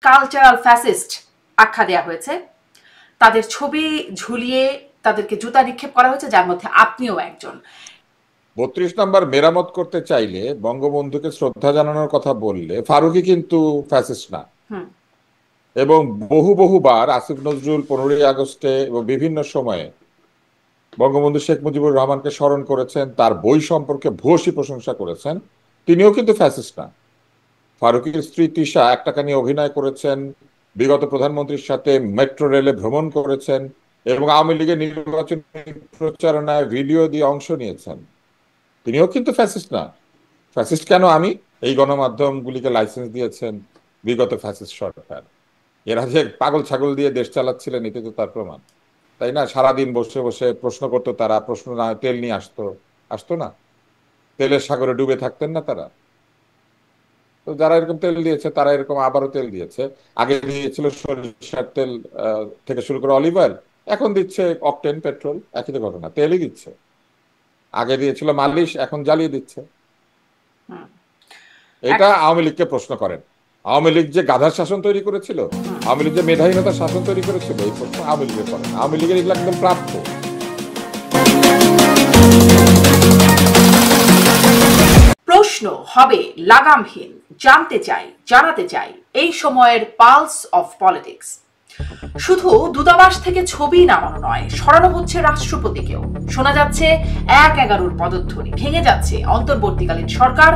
Cultural fascist আখ্যা দেওয়া হয়েছে। তাদের ছবি ঝুলিয়ে তাদেরকে জুতা নিক্ষেপ করা হয়েছে, যার মধ্যে আপনিও একজন। 32 নম্বর মেরামত করতে চাইলে, বঙ্গবন্ধুকে শ্রদ্ধা জানানোর কথা বললে ফারুকী কিন্তু ফ্যাসিস্ট না। এবং বহুবার আসিফ নজরুল 15ই আগস্টে এবং বিভিন্ন সময়ে বঙ্গবন্ধু শেখ মুজিবুর রহমানকে স্মরণ করেছেন, তার বই সম্পর্কে ভূয়সী প্রশংসা করেছেন। তিনিও কিন্তু ফ্যাসিস্ট না। ফারুকীর স্ত্রী তিশা একটাকা নিয়ে অভিনয় করেছেন, বিগত প্রধানমন্ত্রীর সাথে মেট্রো রেলে ভ্রমণ করেছেন এবং আওয়ামী লীগের নির্বাচনী প্রচারণায় ভিডিও দিয়ে অংশ নিয়েছেন। তিনিও কিন্তু ফ্যাসিস্ট না। ফ্যাসিস্ট কেন আমি? এই গণমাধ্যমগুলিকে লাইসেন্স দিয়েছেন বিগত ফ্যাসিস্ট সরকার। এরা যে পাগল ছাগল দিয়ে দেশ চালাচ্ছিলেন, এতে তো তার প্রমাণ, তাই না? সারাদিন বসে বসে প্রশ্ন করতো তারা, প্রশ্ন না তেল নিয়ে আসতো না? তেলের সাগরে ডুবে থাকতেন না তারা? তো যারা এরকম তেল দিয়েছে তারা এরকম আবারও তেল দিয়েছে। আগে দিয়েছিল সরিষার তেল থেকে শুরু করে অলিভ অয়েল, এখন দিচ্ছে অকটেন পেট্রোল, একই তো ঘটনা, তেলই দিচ্ছে। আগে দিয়েছিল মালিশ, এখন জ্বালিয়ে দিচ্ছে। এটা আওয়ামী লীগকে প্রশ্ন করেন। আওয়ামী লীগ যে গাধার শাসন তৈরি করেছিল, আওয়ামী লীগ যে মেধাহীনতার শাসন তৈরি করেছিল, এই প্রশ্ন আওয়ামী লীগের করেন। আওয়ামী লীগের এগুলো একদম প্রাপ্য। প্রশ্ন হবে লাগামহীন, জানতে চাই, জানাতে চাই এই সময়ের পালস অফ পলিটিক্স। শুধু দূতাবাস থেকে ছবি নামানো নয়, সরানো হচ্ছে রাষ্ট্রপতিকেও। শোনা যাচ্ছে 1-11 পদধ্বনি, ভেঙে যাচ্ছে অন্তর্বর্তীকালীন সরকার,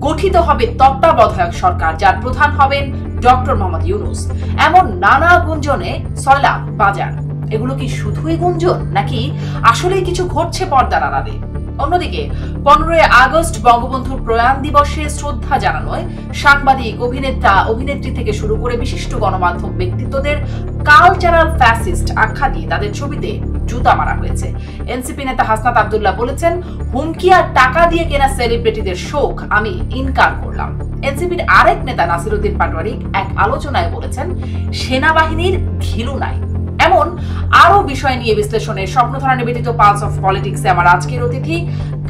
গঠিত হবে তত্ত্বাবধায়ক সরকার, যার প্রধান হবেন ডক্টর মোহাম্মদ ইউনূস। এমন নানা গুঞ্জনে সয়লা বাজার। এগুলো কি শুধুই গুঞ্জন, নাকি আসলেই কিছু ঘটছে পর্দার আড়ালে? অন্যদিকে 15ই আগস্ট বঙ্গবন্ধুর প্রয়াণ দিবসে শ্রদ্ধা জানানোয় সাংবাদিক, অভিনেতা, অভিনেত্রী থেকে শুরু করে বিশিষ্ট গণমাধ্যম ব্যক্তিত্বদের কালচারাল ফ্যাসিস্ট আখ্যা দিয়ে তাদের ছবিতে জুতা মারা হয়েছে। এনসিপি নেতা হাসনাত আব্দুল্লাহ বলেছেন, হুমকি আর টাকা দিয়ে কেনা সেলিব্রিটিদের শোক আমি ইনকার করলাম। এনসিপির আরেক নেতা নাসিরউদ্দিন পাটোয়ারি এক আলোচনায় বলেছেন, সেনাবাহিনীর ঘিলু নাই। এমন আরো বিষয় নিয়ে বিশ্লেষণে স্বপ্নধারা নিবেদিত পালস অফ পলিটিক্সে আমার আজকের অতিথি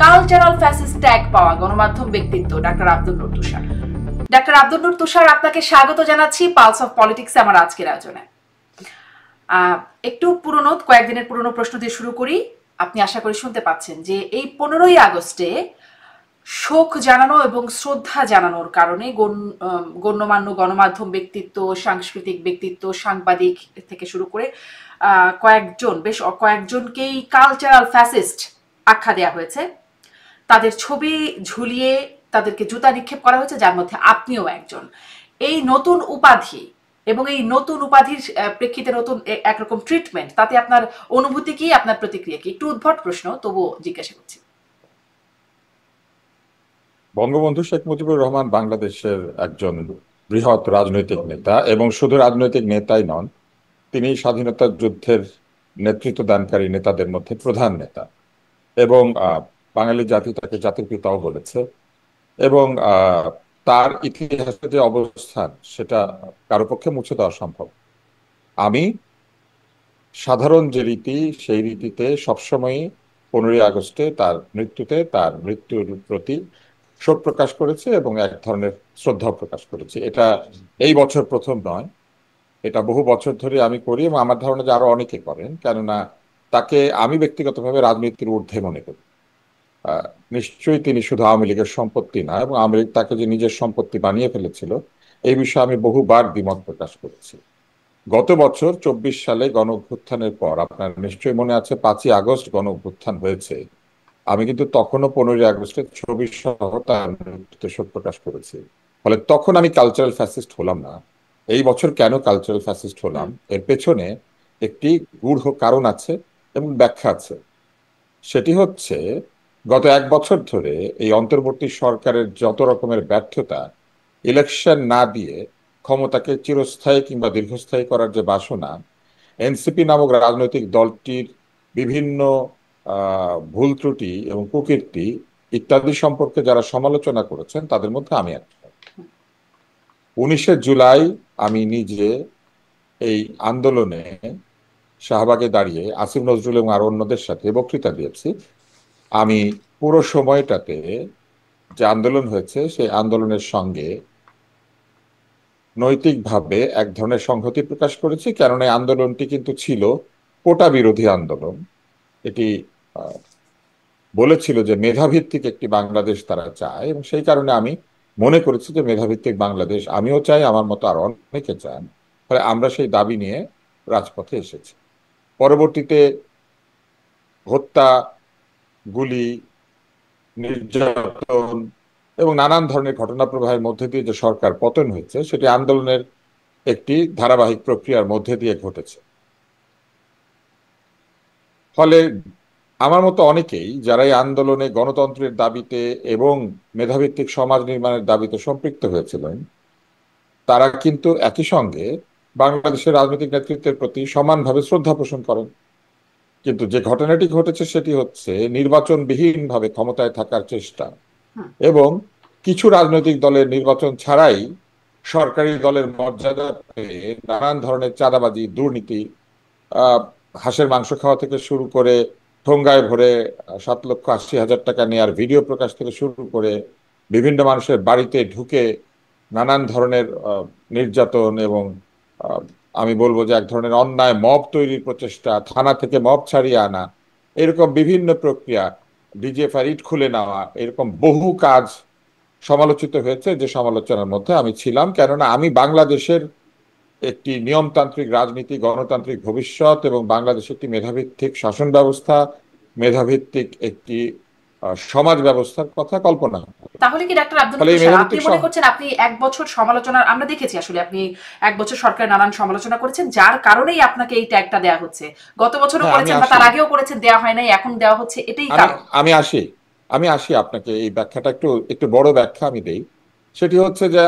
কালচারাল ফ্যাসিস্ট ট্যাগ পাওয়া গণমাধ্যম ব্যক্তিত্ব ডাক্তার আব্দুল নূর তুষার। ডাক্তার আব্দুল নূর তুষার, আপনাকে স্বাগত জানাচ্ছি পালস অফ পলিটিক্সে আমার আজকের আয়োজনে। একটু পুরনো, কয়েকদিনের পুরনো প্রশ্ন দিয়ে শুরু করি। আপনি আশা করি শুনতে পাচ্ছেন যে এই 15ই আগস্টে শোক জানানো এবং শ্রদ্ধা জানানোর কারণে গণ্যমান্য গণমাধ্যম ব্যক্তিত্ব, সাংস্কৃতিক ব্যক্তিত্ব, সাংবাদিক থেকে শুরু করে বেশ কয়েকজনকেই কালচারাল ফ্যাসিস্ট আখ্যা দেওয়া হয়েছে। তাদের ছবি ঝুলিয়ে তাদেরকে জুতা নিক্ষেপ করা হয়েছে, যার মধ্যে আপনিও একজন। এই নতুন উপাধি এবং এই নতুন উপাধির প্রেক্ষিতে নতুন একরকম ট্রিটমেন্ট, তাতে আপনার অনুভূতি কি, আপনার প্রতিক্রিয়া কি? একটু উদ্ভট প্রশ্ন, তবুও জিজ্ঞাসা করছি। বঙ্গবন্ধু শেখ মুজিবুর রহমান বাংলাদেশের একজন বৃহৎ রাজনৈতিক নেতা, এবং শুধু রাজনৈতিক নেতাই নন, তিনি স্বাধীনতা যুদ্ধের নেতৃত্ব দানকারী নেতাদের মধ্যে প্রধান নেতা। এবং বাঙালি জাতি তাকে জাতির পিতাও বলেছে। এবং তার ইতিহাসে যে অবস্থান, সেটা কারো পক্ষে মুছে দেওয়া সম্ভব। আমি সাধারণ যে রীতি, সেই রীতিতে সবসময় 15ই আগস্টে তার মৃত্যুর প্রতি শোক প্রকাশ করেছে এবং এক ধরনের শ্রদ্ধা প্রকাশ করেছে। এটা এই বছর প্রথম নয়, এটা বহু বছর ধরে আমি করি, এবং আমার ধারণা যে আরো অনেকে করেন। কেননা তাকে আমি ব্যক্তিগতভাবে রাজনীতির ঊর্ধ্বে মনে করি। নিশ্চয়ই তিনি শুধু আওয়ামী লীগের সম্পত্তি না, এবং আওয়ামী লীগ তাকে যে নিজের সম্পত্তি বানিয়ে ফেলেছিল, এই বিষয়ে আমি বহুবার দ্বিমত প্রকাশ করেছি। গত বছর 24 সালে গণ অভ্যুত্থানের পর, আপনার নিশ্চয়ই মনে আছে 5ই আগস্ট গণ অভ্যুত্থান হয়েছে, আমি কিন্তু তখনও 15ই আগস্টের ছবি সহ তার মৃত্যুতে শোক প্রকাশ করেছি। ফলে তখন আমি কালচারাল ফ্যাসিস্ট হলাম না। এই বছর কেন কালচারাল ফ্যাসিস্ট হলাম, এর পেছনে একটি গূঢ় কারণ আছে এবং ব্যাখ্যা আছে। সেটি হচ্ছে, গত 1 বছর ধরে এই অন্তর্বর্তী সরকারের যত রকমের ব্যর্থতা, ইলেকশন না দিয়ে ক্ষমতাকে চিরস্থায়ী কিংবা দীর্ঘস্থায়ী করার যে বাসনা, এনসিপি নামক রাজনৈতিক দলটির বিভিন্ন ভুল ত্রুটি এবং কুকীর্তি ইত্যাদি সম্পর্কে যারা সমালোচনা করেছেন, তাদের মধ্যে আমি একজন। 19শে জুলাই আমি নিজে এই আন্দোলনে শাহবাগে দাঁড়িয়ে আসিফ নজরুল এবং আরো অন্যদের সাথে বক্তৃতা দিয়েছি। আমি পুরো সময়টাতে যে আন্দোলন হয়েছে, সেই আন্দোলনের সঙ্গে নৈতিকভাবে এক ধরনের সংহতি প্রকাশ করেছি, কারণ এই আন্দোলনটি কিন্তু ছিল কোটা বিরোধী আন্দোলন। এটি আহ, বলেছিল যে মেধাভিত্তিক একটি বাংলাদেশ তারা চায়, এবং সেই কারণে আমি মনে করেছি যে মেধাভিত্তিক বাংলাদেশ আমিও চাই, আমার মতো আরো অনেকে চান। ফলে আমরা সেই দাবি নিয়ে রাজপথে এসেছি। পরবর্তীতে হত্যা, গুলি, নির্যাতন এবং নানান ধরনের ঘটনা প্রবাহের মধ্যে দিয়ে যে সরকার পতন হয়েছে, সেটি আন্দোলনের একটি ধারাবাহিক প্রক্রিয়ার মধ্যে দিয়ে ঘটেছে। ফলে আমার মতো অনেকেই যারা এই আন্দোলনে গণতন্ত্রের দাবিতে এবং মেধাভিত্তিক সমাজ নির্মাণের দাবিতে সম্পৃক্ত হয়েছিলেন, তারা কিন্তু একই সঙ্গে বাংলাদেশের রাজনৈতিক নেতৃত্বের প্রতি সমানভাবে শ্রদ্ধা পোষণ করেন। কিন্তু যে ঘটনাটি ঘটেছে সেটি হচ্ছে নির্বাচনবিহীনভাবে ক্ষমতায় থাকার চেষ্টা, এবং কিছু রাজনৈতিক দলের নির্বাচন ছাড়াই সরকারি দলের মর্যাদা পেয়ে নানান ধরনের চাঁদাবাজি, দুর্নীতি, আহ হাঁসের মাংস খাওয়া থেকে শুরু করে ঠোঙ্গায় ভরে 7,80,000 টাকা নেয়ার ভিডিও প্রকাশ থেকে শুরু করে বিভিন্ন মানুষের বাড়িতে ঢুকে নানান ধরনের নির্যাতন এবং আহ, আমি বলবো যে এক ধরনের অন্যায় মব তৈরির প্রচেষ্টা, থানা থেকে মব ছাড়িয়ে আনা, এরকম বিভিন্ন প্রক্রিয়া, ডিজিএফআই ইট খুলে নেওয়া, এরকম বহু কাজ সমালোচিত হয়েছে, যে সমালোচনার মধ্যে আমি ছিলাম। কেননা আমি বাংলাদেশের একটি নিয়মতান্ত্রিক রাজনীতি, গণতান্ত্রিক ভবিষ্যৎ এবং বাংলাদেশের একটি মেধাভিত্তিক শাসন ব্যবস্থা, মেধাভিত্তিক একটি সমাজ ব্যবস্থার কথা কল্পনা করি। তাহলে কি ডাক্তার আব্দুল ফলে এই সাহেব আপনি মেধাভিত্তিক মনে করছেন আপনি এক বছর সমালোচনা আমরা দেখেছি, আসলে আপনি এক বছর সরকারের নানান সমালোচনা করেছেন, যার কারণেই আপনাকে এই ট্যাগটা দেওয়া হচ্ছে। গত বছরও হ্যাঁ, আমি করেছেন বা আসি তার আগেও করেছেন, দেওয়া হয় নাই, এখন দেওয়া হচ্ছে, এটাই আমি কারণ। আমি আসি আমি আসি আপনাকে এই ব্যাখ্যাটা একটু একটু বড় ব্যাখ্যা আমি দেই। সেটি হচ্ছে যে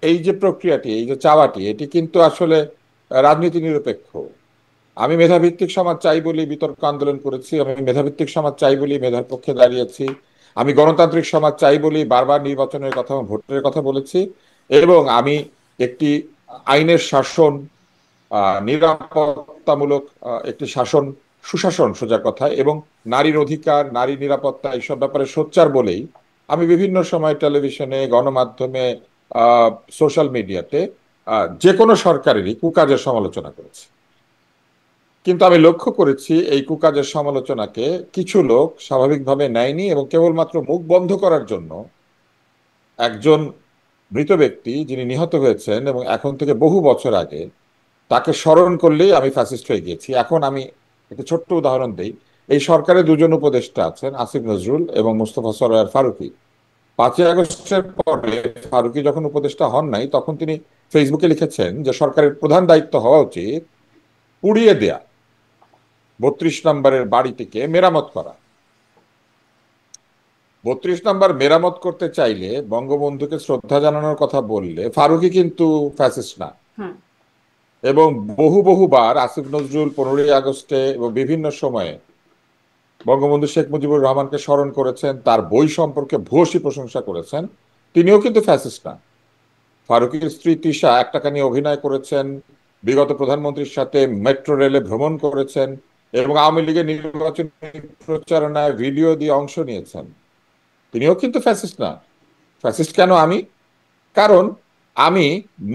এই যে প্রক্রিয়াটি, এই যে চাওয়াটি, এটি কিন্তু আসলে রাজনীতি নিরপেক্ষ। আমি মেধাভিত্তিক সমাজ চাই বলে বিতর্ক আন্দোলন করেছি, আমি মেধাভিত্তিক সমাজ চাই বলে মেধার পক্ষে দাঁড়িয়েছি, আমি গণতান্ত্রিক সমাজ চাই বলে বারবার নির্বাচনের কথা, ভোটের কথা বলেছি, এবং আমি একটি আইনের শাসন, নিরাপত্তামূলক একটি শাসন, সুশাসন সোজা কথা, এবং নারীর অধিকার, নারী নিরাপত্তা এইসব ব্যাপারে সোচ্চার বলেই আমি বিভিন্ন সময় টেলিভিশনে, গণমাধ্যমে, সোশ্যাল মিডিয়াতে যে কোনো সরকারেরই কুকাজের সমালোচনা করেছি। কিন্তু আমি লক্ষ্য করেছি এই কুকাজের সমালোচনাকে কিছু লোক স্বাভাবিকভাবে নেয়নি, এবং কেবলমাত্র মুখ বন্ধ করার জন্য একজন মৃত ব্যক্তি যিনি নিহত হয়েছেন এবং এখন থেকে বহু বছর আগে, তাকে স্মরণ করলেই আমি ফ্যাসিস্ট হয়ে গিয়েছি। এখন আমি একটা ছোট্ট উদাহরণ দিই। এই সরকারে দুজন উপদেষ্টা আছেন, আসিফ নজরুল এবং মুস্তফা সরোয়ার ফারুকী। 5ই আগস্টের পরে ফারুকী যখন উপদেষ্টা হন নাই, তখন তিনি ফেসবুকে লিখেছেন যে সরকারের প্রধান দায়িত্ব হওয়া উচিত পুড়িয়ে দেয়া 32 নম্বরের বাড়িটিকে মেরামত করা। 32 নম্বর মেরামত করতে চাইলে, বঙ্গবন্ধুকে শ্রদ্ধা জানানোর কথা বললে, ফারুকী কিন্তু ফ্যাসিস্ট না। এবং বহুবার আসিফ নজরুল 15ই আগস্টে এবং বিভিন্ন সময়ে বঙ্গবন্ধু শেখ মুজিবুর রহমানকে স্মরণ করেছেন, তার বই সম্পর্কে ভূয়সী প্রশংসা করেছেন। তিনিও কিন্তু ফ্যাসিস্ট না। ফারুকীর স্ত্রী তিশা 1 টাকা নিয়ে অভিনয় করেছেন, বিগত প্রধানমন্ত্রীর সাথে মেট্রো রেলে ভ্রমণ করেছেন, এবং আওয়ামী লীগের নির্বাচনী প্রচারণায় ভিডিও দিয়ে অংশ নিয়েছেন। তিনিও কিন্তু ফ্যাসিস্ট না। ফ্যাসিস্ট কেন আমি? কারণ আমি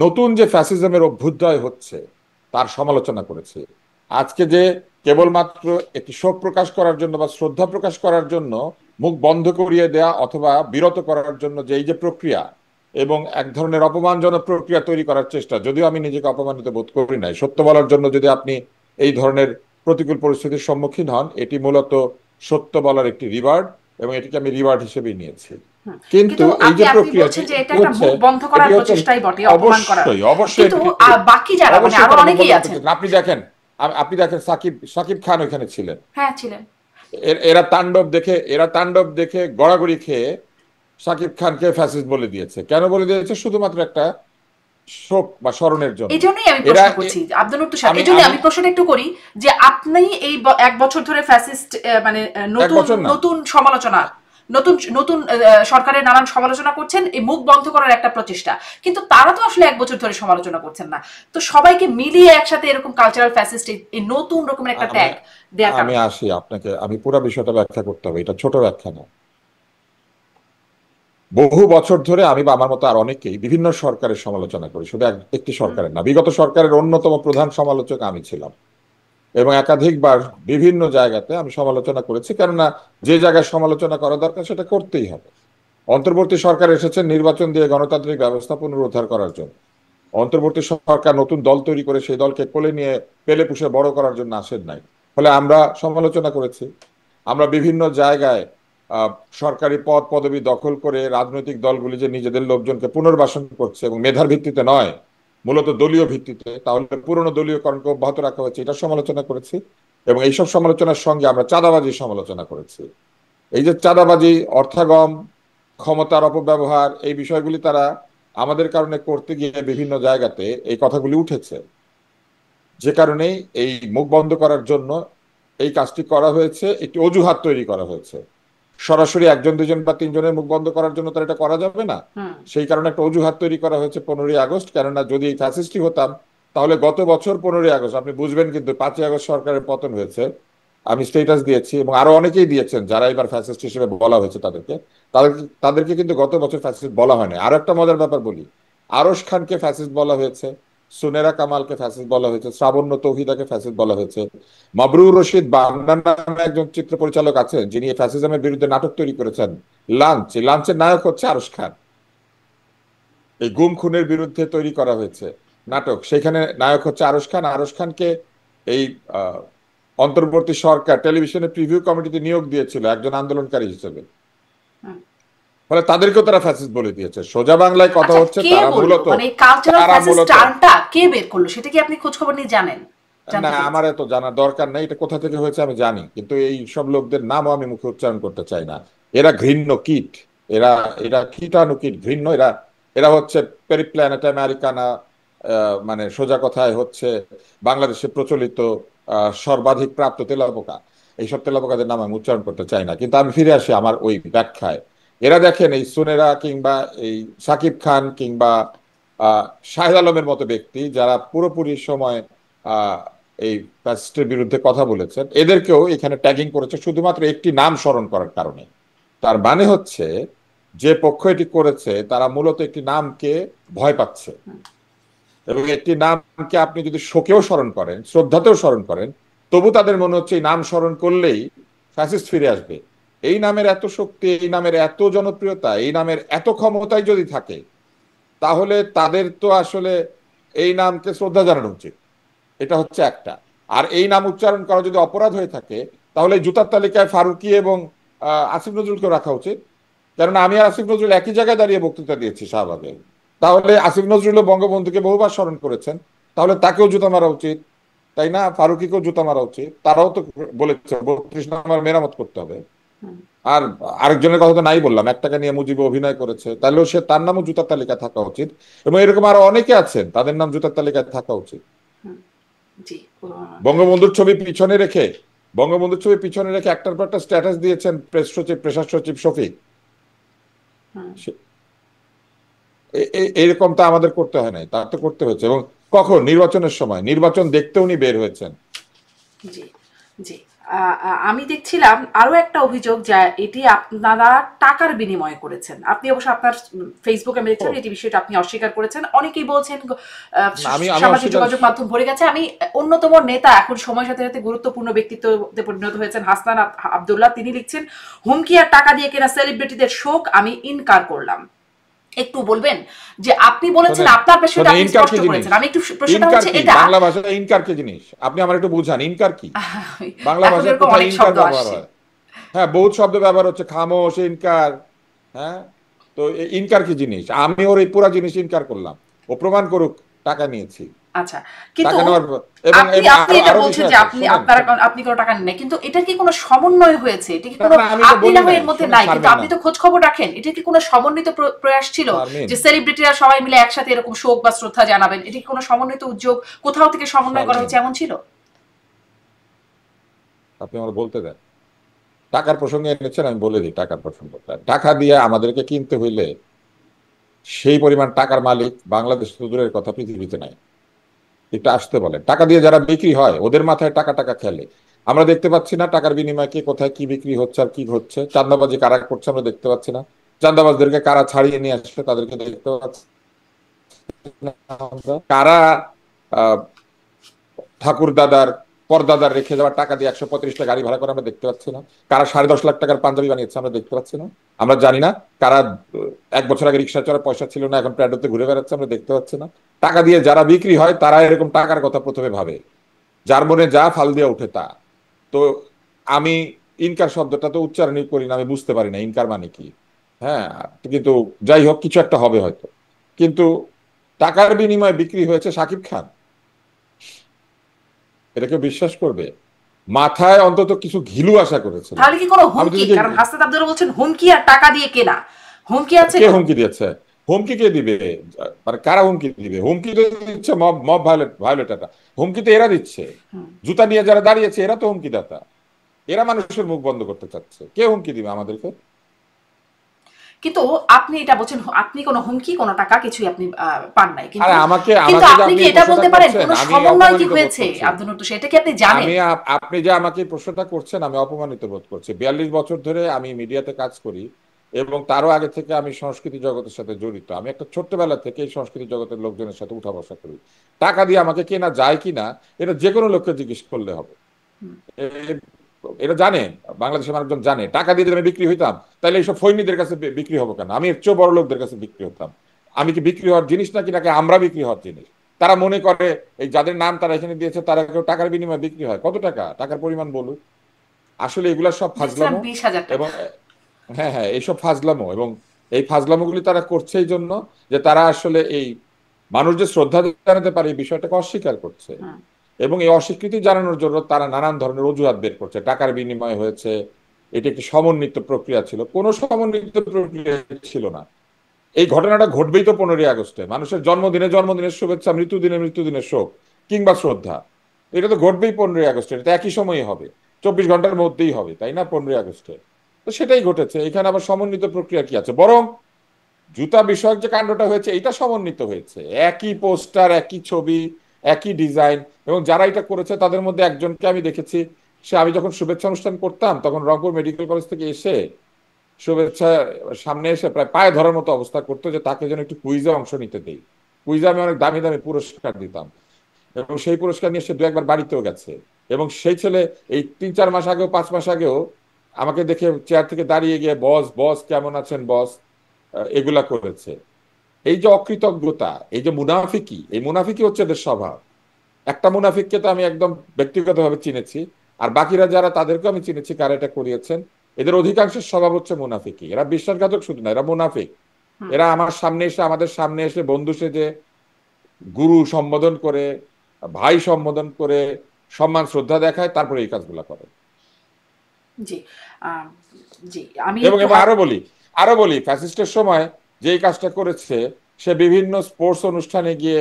নতুন যে ফ্যাসিজমের অভ্যুদয় হচ্ছে তার সমালোচনা করেছি। আজকে যে কেবলমাত্র একটি শোক প্রকাশ করার জন্য বা শ্রদ্ধা প্রকাশ করার জন্য মুখ বন্ধ করিয়ে দেয়া অথবা বিরত করার জন্য যে এই যে প্রক্রিয়া, এবং এক ধরনের অপমানজনক প্রক্রিয়া তৈরি করার চেষ্টা, যদিও আমি নিজেকে অপমানিত বোধ করি নাই, সত্য বলার জন্য যদি আপনি এই ধরনের প্রতিকূল পরিস্থিতির সম্মুখীন হন, এটি মূলত সত্য বলার একটি রিওয়ার্ড, এবং এটিকে আমি রিওয়ার্ড হিসেবেই নিয়েছি। কিন্তু এই যে প্রক্রিয়াটি যে এটা একটা মুখ বন্ধ করার প্রচেষ্টাই বটে, অপমান করার। অবশ্যই অবশ্যই কিন্তু বাকি যারা মানে আরো অনেকেই আছেন, আপনি দেখেন সাকিব খান ওখানে ছিলেন, হ্যাঁ ছিলেন, এরা তাণ্ডব দেখে গড়াগড়ি খেয়ে সাকিব খানকে ফ্যাসিস্ট বলে দিয়েছে। কেন বলে দিয়েছে? শুধুমাত্র একটা শোক বা স্মরণের জন্য। এই জন্যই আমি প্রশ্ন করছি আব্দুল নূর তুষার, এই জন্যই আমি প্রশ্নটা একটু করি যে আপনি এই এক বছর ধরে ফ্যাসিস্ট মানে নতুন সমালোচনা, নতুন নতুন সরকারের নানান সমালোচনা করছেন, এই মুখ বন্ধ করার একটা প্রচেষ্টা, কিন্তু তারা তো আসলে 1 বছর ধরে সমালোচনা করছেন না। তো সবাইকে মিলিয়ে একসাথে এরকম কালচারাল ফ্যাসিস্ট এই নতুন রকমের একটা ট্যাগ দেয়া। আমি আসি আপনাকে, আমি পুরো বিষয়টা ব্যাখ্যা করতে হবে, এটা ছোট ব্যাখ্যা না। বহু বছর ধরে আমি বা আমার মতো আর অনেকেই বিভিন্ন সরকারের সমালোচনা করি, শুধু একটি হুম, সরকারের না, বিগত সরকারের অন্যতম প্রধান সমালোচক আমি ছিলাম এবং একাধিকবার বিভিন্ন জায়গাতে আমি সমালোচনা করেছি, কেননা যে জায়গায় সমালোচনা করা দরকার সেটা করতেই হবে। অন্তর্বর্তী সরকার এসেছে নির্বাচন দিয়ে গণতান্ত্রিক ব্যবস্থা পুনরুদ্ধার করার জন্য। অন্তর্বর্তী সরকার নতুন দল তৈরি করে সেই দলকে কোলে নিয়ে পেলে পুষে বড় করার জন্য আসেন নাই। ফলে আমরা সমালোচনা করেছি। আমরা বিভিন্ন জায়গায় আহ, সরকারি পদ পদবি দখল করে রাজনৈতিক দলগুলি যে নিজেদের লোকজনকে পুনর্বাসন করছে এবং মেধার ভিত্তিতে নয়, মূলত দলীয় ভিত্তিতে, তাহলে পুরনো দলীয়করণকে অব্যাহত রাখা হয়েছে, এটা সমালোচনা করেছি। এবং এইসব সমালোচনার সঙ্গে আমরা চাঁদাবাজির সমালোচনা করেছি। এই যে চাঁদাবাজি, অর্থাগম, ক্ষমতার অপব্যবহার, এই বিষয়গুলি তারা আমাদের কারণে করতে গিয়ে বিভিন্ন জায়গাতে এই কথাগুলি উঠেছে, যে কারণেই এই মুখ বন্ধ করার জন্য এই কাজটি করা হয়েছে, একটি অজুহাত তৈরি করা হয়েছে। সরাসরি একজন দুজন বা তিনজনের মুখ বন্ধ করার জন্য তার এটা করা যাবে না। হুম, সেই কারণে একটা অজুহাত তৈরি করা হয়েছে 15ই আগস্ট। কেননা যদি এই ফ্যাসিস্টই হতাম, তাহলে গত বছর 15ই আগস্ট আপনি বুঝবেন, কিন্তু 5ই আগস্ট সরকারের পতন হয়েছে, আমি স্টেটাস দিয়েছি এবং আরো অনেকেই দিয়েছেন যারা এবার ফ্যাসিস্ট হিসেবে বলা হয়েছে তাদেরকে, তাদেরকে কিন্তু গত বছর ফ্যাসিস্ট বলা হয়নি। আরো একটা মজার ব্যাপার বলি, আরশ খানকে ফ্যাসিস্ট বলা হয়েছে, সুনেরা কামালকে ফ্যাসিস্ট বলা হয়েছে, শ্রাবণ্য তৌহিদাকে ফ্যাসিস্ট বলা হয়েছে। মাবরুর রশিদ বান্নান নামে একজন চিত্র পরিচালক আছেন যিনি ফ্যাসিজমের বিরুদ্ধে নাটক তৈরি করেছেন, লাঞ্চ। এই লাঞ্চের নায়ক হচ্ছে আরশ খান। এই গুম খুনের বিরুদ্ধে তৈরি করা হয়েছে নাটক, সেখানে নায়ক হচ্ছে আরশ খান। আরশ খানকে এই আহ, অন্তর্বর্তী সরকার টেলিভিশনের প্রিভিউ কমিটিতে নিয়োগ দিয়েছিল একজন আন্দোলনকারী হিসেবে। হুম। ফলে তাদেরকেও তারা ফ্যাসিস্ট বলে দিয়েছে। সোজা বাংলায় কথা আচ্ছা, হচ্ছে, কে বললো, মানে কালচারাল তারা ফ্যাসিস্ট মূলত টার্মটা কে বের করলো, সেটা কি আপনি খোঁজ খবর নিয়ে জানেন? না, জানতে আমার চেয়েছি। এত জানার দরকার নেই, এটা কোথা থেকে হয়েছে আমি জানি, কিন্তু এই সব লোকদের নামও আমি মুখে উচ্চারণ করতে চাই না। এরা ঘৃণ্য কীট। এরা এরা কীটাণু কীট, ঘৃণ্য। এরা এরা হচ্ছে পেরিপ্ল্যানেট আমেরিকানা, মানে সোজা কথায় হচ্ছে বাংলাদেশে প্রচলিত সর্বাধিক প্রাপ্ত তেলাপোকা। এইসব তেলাপোকাদের নাম আমি উচ্চারণ করতে চাই না, কিন্তু আমি ফিরে আসি আমার ওই ব্যাখ্যায়। এরা দেখেন, এই সুনেরা কিংবা এই সাকিব খান কিংবা আহ শাহেদ আলমের মতো ব্যক্তি যারা পুরোপুরি সময় আহ এই ফ্যাসিস্টের বিরুদ্ধে কথা বলেছেন, এদেরকেও এখানে ট্যাগিং করেছে শুধুমাত্র একটি নাম স্মরণ করার কারণে। তার মানে হচ্ছে যে পক্ষ এটি করেছে তারা মূলত একটি নামকে ভয় পাচ্ছে। এবং একটি নামকে আপনি যদি শোকেও স্মরণ করেন, শ্রদ্ধাতেও স্মরণ করেন, তবু তাদের মনে হচ্ছে এই নাম স্মরণ করলেই ফ্যাসিস্ট ফিরে আসবে। এই নামের এত শক্তি, এই নামের এত জনপ্রিয়তা, এই নামের এত ক্ষমতাই যদি থাকে, তাহলে তাদের তো আসলে এই নামকে শ্রদ্ধা জানানো উচিত। এটা হচ্ছে একটা। আর এই নাম উচ্চারণ করা যদি অপরাধ হয়ে থাকে, তাহলে এই জুতার তালিকায় ফারুকী এবং আসিফ নজরুলকে রাখা উচিত। কেননা আমি আর আসিফ নজরুল একই জায়গায় দাঁড়িয়ে বক্তৃতা দিয়েছি শাহবাগে। তাহলে আসিফ নজরুলও বঙ্গবন্ধুকে বহুবার স্মরণ করেছেন, তাহলে তাকেও জুতা মারা উচিত, তাই না? ফারুকীকেও জুতা মারা উচিত, তারাও তো বলেছে 32 নম্বর মেরামত করতে হবে। হুম, আর আরেকজনের কথা তো নাই বললাম, একটাকে নিয়ে মুজিব অভিনয় করেছে, তাহলেও সে, তার নামও জুতার তালিকায় থাকা উচিত। এবং এরকম আরো অনেকে আছেন, তাদের নাম জুতার তালিকায় থাকা উচিত। হুম, জি। বঙ্গবন্ধুর ছবি পিছনে রেখে, বঙ্গবন্ধুর ছবি পিছনে রেখে একটার পর একটা স্ট্যাটাস দিয়েছেন প্রেস সচিব, প্রেসার সচিব শফিক। হুম, এইরকম তো আমাদের করতে হয় নাই, তার তো করতে হয়েছে। এবং কখন? নির্বাচনের সময়। নির্বাচন দেখতে উনি বের হয়েছেন। জি, জি। আমি দেখছিলাম আরো একটা অভিযোগ, যা এটি আপনারা টাকার বিনিময়ে করেছেন। আপনি অবশ্য আপনার ফেসবুকে আমি ও, দেখছিলাম এটি বিষয়টা আপনি অস্বীকার করেছেন। অনেকেই বলছেন না, আমি সামাজিক অস্বীকার। যোগাযোগ মাধ্যম ভরে গেছে। আমি অন্যতম নেতা, এখন সময়ের সাথে সাথে গুরুত্বপূর্ণ ব্যক্তিত্বে পরিণত হয়েছেন হাসনান আব্দুল্লাহ। তিনি লিখছেন, হুমকি আর টাকা দিয়ে কেনা সেলিব্রিটিদের শোক আমি ইনকার করলাম। একটু বলবেন যে আপনি বলেছেন শোনেন, আপনার পেশাটা শোনেন, আপনি ইনকার কি স্পষ্ট জিনিস? করেছেন। আমি একটু প্রশ্নটা ইনকার হচ্ছে কি এটা, বাংলা ভাষায়? ইনকার কি জিনিস আপনি আমার একটু বুঝান। ইনকার কি বাংলা এখন ভাষায়? এরকম কোথায় অনেক ইনকার শব্দ ব্যবহার আসছে। হয়? হ্যাঁ, বহুত শব্দ ব্যবহার হচ্ছে, খামোশ, ইনকার। হ্যাঁ, তো ইনকার কি জিনিস? আমি ওর এই পুরা জিনিস ইনকার করলাম, ও প্রমাণ করুক টাকা নিয়েছি। আচ্ছা, কিন্তু টাকা নেওয়ার এবং আপনি এবং আপনি আরো এটা আরো বলছেন বিষয় যে আছে, আপনি শোনেন আপনারা শোনেন। আপনি কোনো টাকা নেন নাই, কিন্তু এটা কি কোনো সমন্বয় হয়েছে? এটা কি না কোনো, না, আমি তো আপনি বলি না হয় নাই, এর মধ্যে শোনেন, নাই, কিন্তু শারমিন না। আপনি তো খোঁজ খবর রাখেন, এটা কি কোনো সমন্বিত প্রয়াস ছিল শারমিন, যে সেলিব্রিটিরা সবাই মিলে একসাথে এরকম শোক বা শ্রদ্ধা জানাবেন? এটা কি কোনো সমন্বিত উদ্যোগ, কোথাও থেকে সমন্বয় করা শারমিন, হয়েছে, এমন ছিল? আপনি আমার বলতে দেন। টাকার প্রসঙ্গে এনেছেন, আমি বলে দিই টাকার প্রসঙ্গটা। টাকা দিয়ে আমাদেরকে কিনতে হইলে সেই পরিমাণ টাকার মালিক বাংলাদেশ তো দূরের কথা, পৃথিবীতে নাই। এটা আসতে বলে, টাকা দিয়ে যারা বিক্রি হয় ওদের মাথায় টাকা টাকা খেলে। আমরা দেখতে পাচ্ছি না টাকার বিনিময়ে কে কোথায় কি বিক্রি হচ্ছে আর কি হচ্ছে? চাঁদাবাজি কারা করছে আমরা দেখতে পাচ্ছি না? চাঁদাবাজদেরকে কারা ছাড়িয়ে নিয়ে আসছে তাদেরকে দেখতে পাচ্ছি না আমরা। কারা ঠাকুর দাদার পরদাদার রেখে যাওয়ার টাকা দিয়ে 135টা গাড়ি ভাড়া করে আমরা দেখতে পাচ্ছি না। কারা 10.5 লাখ টাকার পাঞ্জাবি বানিয়েছে আমরা দেখতে পাচ্ছি না। আমরা জানি না কারা 1 বছর আগে রিক্সা চড়ার পয়সা ছিল না, এখন প্যাডোতে ঘুরে বেড়াচ্ছে, আমরা দেখতে পাচ্ছি না। টাকা দিয়ে যারা বিক্রি হয় তারা এরকম টাকার কথা প্রথমে ভাবে, যার মনে যা ফাল দিয়ে উঠে তা। তো আমি ইনকার শব্দটা তো উচ্চারণই করি না, আমি বুঝতে পারি না ইনকার মানে কি। হ্যাঁ, কিন্তু যাই হোক কিছু একটা হবে হয়তো। কিন্তু টাকার বিনিময়ে বিক্রি হয়েছে শাকিব খান, এটা কেউ বিশ্বাস করবে? মাথায় অন্তত কিছু ঘিলু আশা করেছিলাম। তাহলে কি কোনো আমি তো হুমকি, দেখি কারণ হাসনাত আব্দুল্লাহ বলছেন হুমকি আর টাকা দিয়ে কেনা, হুমকি আছে কে কোনো? হুমকি দিয়েছে? হুমকি কে দিবে? মানে কারা হুমকি দিবে? হুমকি তো দিচ্ছে মব মব ভায়োলেটাররা। হুমকি তো এরা দিচ্ছে, হুম। জুতা নিয়ে যারা দাঁড়িয়েছে এরা তো হুমকি দাতা। এরা মানুষের মুখ বন্ধ করতে চাচ্ছে। কে হুমকি দিবে আমাদেরকে? কিন্তু আপনি এটা বলছেন আপনি কোনো হুমকি কোনো টাকা কিছুই আপনি পান নাই, আরে কিন্তু আমাকে কিন্তু আমাকে যে আপনি আপনি কি এই এটা প্রশ্নটা বলতে পারেন করছেন কোনো আমি সমন্বয় কি অপমানিত বোধ হয়েছে করছি। আব্দুল নূর? এটা কি আপনি জানেন? আপনি যে আমাকে এই প্রশ্নটা করছেন আমি অপমানিত বোধ করছি। 42 বছর ধরে আমি মিডিয়াতে কাজ করি এবং তারও আগে থেকে আমি সংস্কৃতি জগতের সাথে জড়িত। আমি একটা ছোট্টবেলা থেকে এই সংস্কৃতি জগতের লোকজনের সাথে উঠা বসা করি। টাকা দিয়ে আমাকে কেনা যায় কিনা এটা যে কোনো লোককে জিজ্ঞেস করলে হবে। হুম। এ- এটা জানে, বাংলাদেশের মানুষজন জানে। টাকা দিয়ে যদি আমি বিক্রি হইতাম তাহলে এইসব ফৈনিদের কাছে বিক্রি হবো কেন? আমি এর চেয়ে বড় লোকদের কাছে বিক্রি হতাম। আমি কি বিক্রি হওয়ার জিনিস নাকি, নাকি আমরা বিক্রি হওয়ার জিনিস? তারা মনে করে এই যাদের নাম তারা এখানে দিয়েছে তারা কেউ টাকার বিনিময়ে বিক্রি হয়। কত টাকা? টাকার পরিমাণ বলুন। আসলে এগুলা সব দেখছিলাম ফাজলামো। 20,000 টাকা। এবং হ্যাঁ হ্যাঁ, এইসব ফাজলামো। এবং এই ফাজলামোগুলি তারা করছে এই জন্য যে তারা আসলে এই মানুষ যে শ্রদ্ধা জানাতে পারে এই বিষয়টাকে অস্বীকার করছে। হুম। এবং এই অস্বীকৃতি জানানোর জন্য তারা নানান ধরনের অজুহাত বের করছে। টাকার বিনিময়ে হয়েছে, এটি একটি সমন্বিত প্রক্রিয়া ছিল। কোনো সমন্বিত প্রক্রিয়া ছিল না। এই ঘটনাটা ঘটবেই তো 15ই আগস্টে, মানুষের জন্মদিনের শুভেচ্ছা, মৃত্যুদিনের শোক কিংবা শ্রদ্ধা। এটা তো ঘটবেই 15ই আগস্টে, এটা তো একই সময়ই হবে, 24 ঘন্টার মধ্যেই হবে, তাই না? 15ই আগস্টে তো সেটাই ঘটেছে। এখানে আবার সমন্বিত প্রক্রিয়া কি আছে? বরং জুতা বিষয়ক যে কাণ্ডটা হয়েছে এটা সমন্বিত হয়েছে। একই পোস্টার, একই ছবি, একই ডিজাইন। এবং যারা এটা করেছে তাদের মধ্যে একজনকে আমি দেখেছি, সে আমি যখন শুভেচ্ছা অনুষ্ঠান করতাম তখন রংপুর মেডিকেল কলেজ থেকে এসে শুভেচ্ছা সামনে এসে প্রায় পায়ে ধরার মতো অবস্থা করতো যে তাকে যেন একটু কুইজে অংশ নিতে দেই। কুইজে আমি অনেক দামি দামি পুরস্কার দিতাম এবং সেই পুরস্কার নিয়ে সে 2 একবার বাড়িতেও গেছে। এবং সেই ছেলে এই 3-4 মাস আগেও 5 মাস আগেও আমাকে দেখে চেয়ার থেকে দাঁড়িয়ে গিয়ে বস বস কেমন আছেন বস এগুলা করেছে। এই যে অকৃতজ্ঞতা, এই যে মুনাফিকি, এই মুনাফিকি হচ্ছে এদের স্বভাব। একটা মুনাফিককে তো আমি একদম ব্যক্তিগতভাবে চিনেছি, আর বাকিরা যারা তাদেরকে আমি চিনেছি কারা এটা করিয়েছেন। এদের অধিকাংশের স্বভাব হচ্ছে মুনাফিকি। এরা বিশ্বাসঘাতক শুধু না, এরা মুনাফিক। হুম। এরা আমাদের সামনে এসে বন্ধু সেজে গুরু সম্বোধন করে, ভাই সম্বোধন করে, সম্মান শ্রদ্ধা দেখায়, তারপরে এই কাজগুলো করে। জি। আহ, জি, আমি এবং একটু এবং আরো বলি ফ্যাসিস্টের সময় যে এই কাজটা করেছে, সে বিভিন্ন স্পোর্টস অনুষ্ঠানে গিয়ে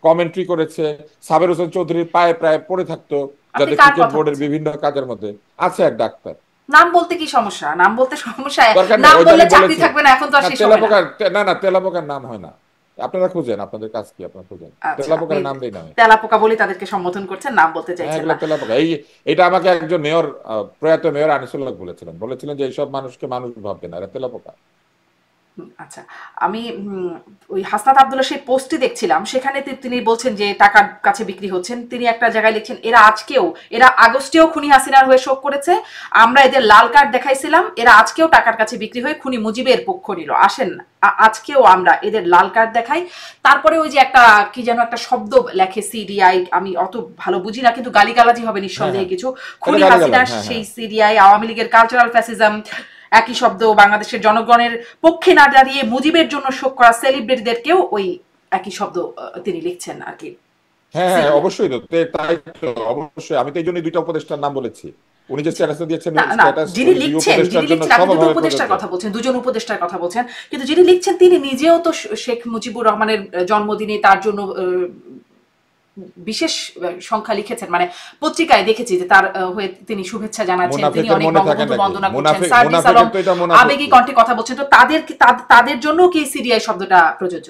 কমেন্ট্রি করেছে। সাবের হোসেন চৌধুরীর পায়ে প্রায় পড়ে থাকতো, আপনি যাতে কার ক্রিকেট কথা বোর্ডের বলছেন? বিভিন্ন কাজের মধ্যে আছে এক ডাক্তার। নাম বলতে কি সমস্যা? নাম বলতে সমস্যা? দরকার নেই, নাম ওই যে বললে আমি চাকরি বলেছি। থাকবে না, এখন তো আর না সেই সময় না। তেলাপোকা, না তেলাপোকার নাম হয় না। আপনারা খুঁজেন, আপনাদের কাজ কি, আপনারা খুঁজেন। আচ্ছা, আপনি তেলাপোকার নাম দেই না আমি। তেলাপোকা বলে তাদেরকে সম্বোধন করছেন, নাম বলতে হ্যাঁ, চাইছেন এগুলো না। তেলাপোকা। এটা আমাকে একজন মেয়র, প্রয়াত মেয়র আনিসুল্লাহ বলেছিলেন যে এইসব মানুষকে মানুষ ভাববে না, এরা তেলাপোকা। আচ্ছা, আমি ওই হাসনাত আব্দুল্লাহ সেই পোস্টটি দেখছিলাম, সেখানে তিনি বলছেন যে টাকার কাছে বিক্রি হচ্ছেন। তিনি একটা জায়গায় লিখছেন এরা আগস্টেও খুনি হাসিনার হয়ে শোক করেছে, আমরা এদের লাল কার্ড দেখাইছিলাম, এরা আজকেও টাকার কাছে বিক্রি হয়ে খুনি মুজিবের পক্ষ নিল, আসেন আজকেও আমরা এদের লাল কার্ড দেখাই। তারপরে ওই যে একটা কি যেন একটা শব্দ লেখে সিডিআই, আমি অত ভালো বুঝি না, কিন্তু গালিগালাজি হবে হ্যাঁ নিঃসন্দেহে হ্যাঁ, কিছু। এটা খুনি গালিগালাজ। হাসিনার হ্যাঁ সেই হ্যাঁ। সিডিআই, আওয়ামী লীগের কালচারাল ফ্যাসিজম, একই শব্দ বাংলাদেশের জনগণের পক্ষে না দাঁড়িয়ে মুজিবের জন্য শোক করা সেলিব্রিটিদেরকেও ওই একই শব্দ তিনি লিখছেন আর কি। হ্যাঁ হ্যাঁ, সিডিআই। অবশ্যই তো তাই তো। অবশ্যই আমি তো এই জন্যই 2টা উপদেষ্টার নাম বলেছি। উনি যে জি। স্ট্যাটাসে দিয়েছেন না ওই না, স্ট্যাটাস যিনি ওই দুই লিখছেন উপদেষ্টার জন্য আপনি দুটো সমভাবে উপদেষ্টার প্রযোজ্য। কথা বলছেন, দুজন উপদেষ্টার কথা বলছেন, কিন্তু যিনি লিখছেন তিনি নিজেও তো শেখ মুজিবুর রহমানের জন্মদিনে তার জন্য বিশেষ সংখ্যা লিখেছেন, মানে পত্রিকায় দেখেছি যে তার হয়ে তিনি শুভেচ্ছা জানাচ্ছেন, তিনি মুনাফিকের অনেক মনে থাকে বঙ্গবন্ধু নাকি? বন্দনা করছেন, মুনাফিক সার্জিস আলম মুনাফিকের তো এটা আবেগী মুনাফিকি। কণ্ঠে কথা বলছেন। তো তাদের জন্য কি সিডিআই শব্দটা প্রযোজ্য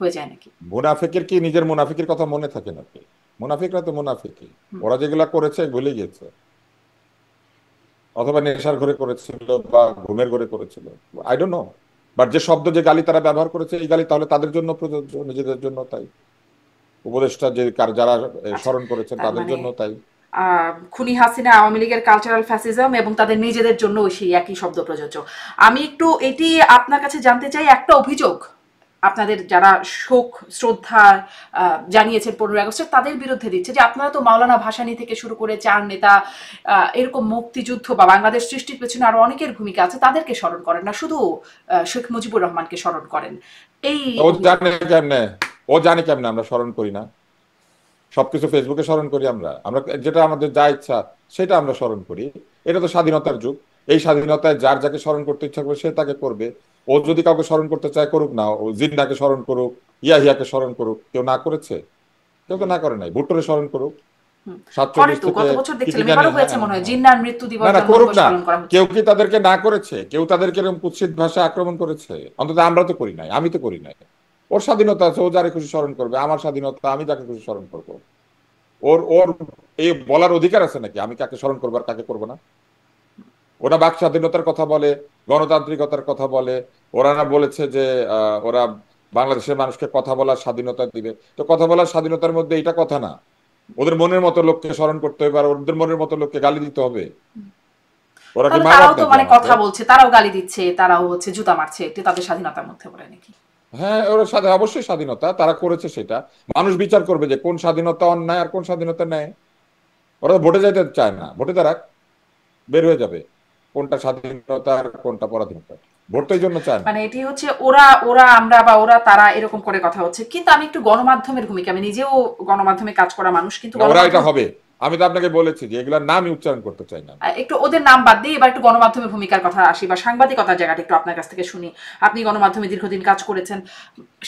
হয়ে যায় নাকি? মুনাফিকের কি নিজের মুনাফিকের কথা মনে থাকে নাকি? মুনাফিকরা তো মুনাফিকই। ওরা যেগুলা করেছে ভুলে গেছে, অথবা নেশার ঘরে করেছিল বা ঘুমের ঘরে করেছিল। I don't know. বাট যে শব্দ যে গালি তারা ব্যবহার করেছে এই গালি তাহলে তাদের জন্য প্রযোজ্য, নিজেদের জন্য তাই, উপদেষ্টা যে যারা আচ্ছা, স্মরণ করেছেন তার তাদের মানে জন্য তাই। খুনি হাসিনা আওয়ামী লীগের কালচারাল ফ্যাসিজম এবং তাদের নিজেদের জন্য সেই একই শব্দ প্রযোজ্য। আমি একটু এটি আপনার কাছে জানতে চাই, একটা অভিযোগ আপনাদের যারা শোক শ্রদ্ধা জানিয়েছেন 15 আগস্টে তাদের বিরুদ্ধে দিচ্ছে যে আপনারা তো মাওলানা ভাসানী থেকে শুরু করে চার নেতা, এরকম মুক্তিযুদ্ধ বা বাংলাদেশ সৃষ্টির পেছনে আরো অনেকের ভূমিকা আছে, তাদেরকে স্মরণ করেন না, শুধু শেখ মুজিবুর রহমানকে স্মরণ করেন। এই ও জানে কেমনে, ও জানে কেমনে আমরা স্মরণ করি না? সবকিছু ফেসবুকে স্মরণ করি আমরা, আমরা যেটা আমাদের যা ইচ্ছা সেটা আমরা স্মরণ করি। এটা তো স্বাধীনতার যুগ, এই স্বাধীনতায় যার যাকে স্মরণ করতে ইচ্ছা করবে সে তাকে করবে। ও যদি কাউকে স্মরণ করতে চায় করুক না, ও জিন্নাকে স্মরণ করুক, ইয়াহিয়াকে স্মরণ করুক, কেউ না করেছে? কেউ তো না করে নাই। ভুট্টোরে স্মরণ করুক, করে 47 তো, থেকে গত বছর কি কি দেখছিলাম, জানি, এবারও হয়েছে হ্যাঁ মনে হয়, হ্যাঁ। জিন্নার মৃত্যু না দিবস না, করুক জন্মদিবস না। পালন করা হচ্ছে। কেউ কি তাদেরকে না করেছে? কেউ তাদেরকে এরকম কুৎসিত ভাষা আক্রমণ করেছে? অন্তত আমরা তো করি নাই, আমি তো করি নাই। ওর স্বাধীনতা আছে, ও যারে খুশি স্মরণ করবে। আমার স্বাধীনতা, আমি যাকে খুশি স্মরণ করবো। ওর ওর এই বলার অধিকার আছে নাকি আমি কাকে স্মরণ করবো আর কাকে করবো না? ওরা বাক স্বাধীনতার কথা বলে, গণতান্ত্রিকতার কথা বলে। ওরা না বলেছে যে ওরা বাংলাদেশের মানুষকে কথা বলার স্বাধীনতা দিবে? তো কথা বলার স্বাধীনতার মধ্যে এটা কথা না। ওদের মনের মতো লোককে স্মরণ করতে হবে আর ওদের মনের মতো লোককে গালি দিতে হবে? ওরা কি তাহলে মা বাপ তারাও তো নাকি মানে কথা আমাদের? বলছে, তারাও গালি দিচ্ছে, তারাও হচ্ছে জুতা মারছে, এটি তাদের স্বাধীনতার মধ্যে পড়ে নাকি? হ্যাঁ, ওরা সাথে অবশ্যই স্বাধীনতা, তারা করেছে সেটা। মানুষ বিচার করবে যে কোন স্বাধীনতা অন্যায় আর কোন স্বাধীনতা ন্যায়। ওরা তো ভোটে যাইতে চায় না, ভোটে তারা বের হয়ে যাবে কোনটা স্বাধীনতা আর কোনটা পরাধীনতা। ভোট তো এই জন্য চায় না। মানে এটি হচ্ছে ওরা ওরা আমরা বা ওরা তারা এরকম করে কথা হচ্ছে। কিন্তু আমি একটু গণমাধ্যমের ভূমিকা, আমি নিজেও গণমাধ্যমে কাজ করা মানুষ, কিন্তু না, ওরা এটা গণমাধ্যম হবে। আমি তো আপনাকে বলেছি যে এগুলার নামই উচ্চারণ করতে চাই না। একটু ওদের নাম বাদ দিয়ে এবার একটু গণমাধ্যমের ভূমিকার কথা আসি, বা সাংবাদিকতার জায়গাটা একটু আপনার কাছ থেকে শুনি। আপনি গণমাধ্যমে দীর্ঘদিন কাজ করেছেন।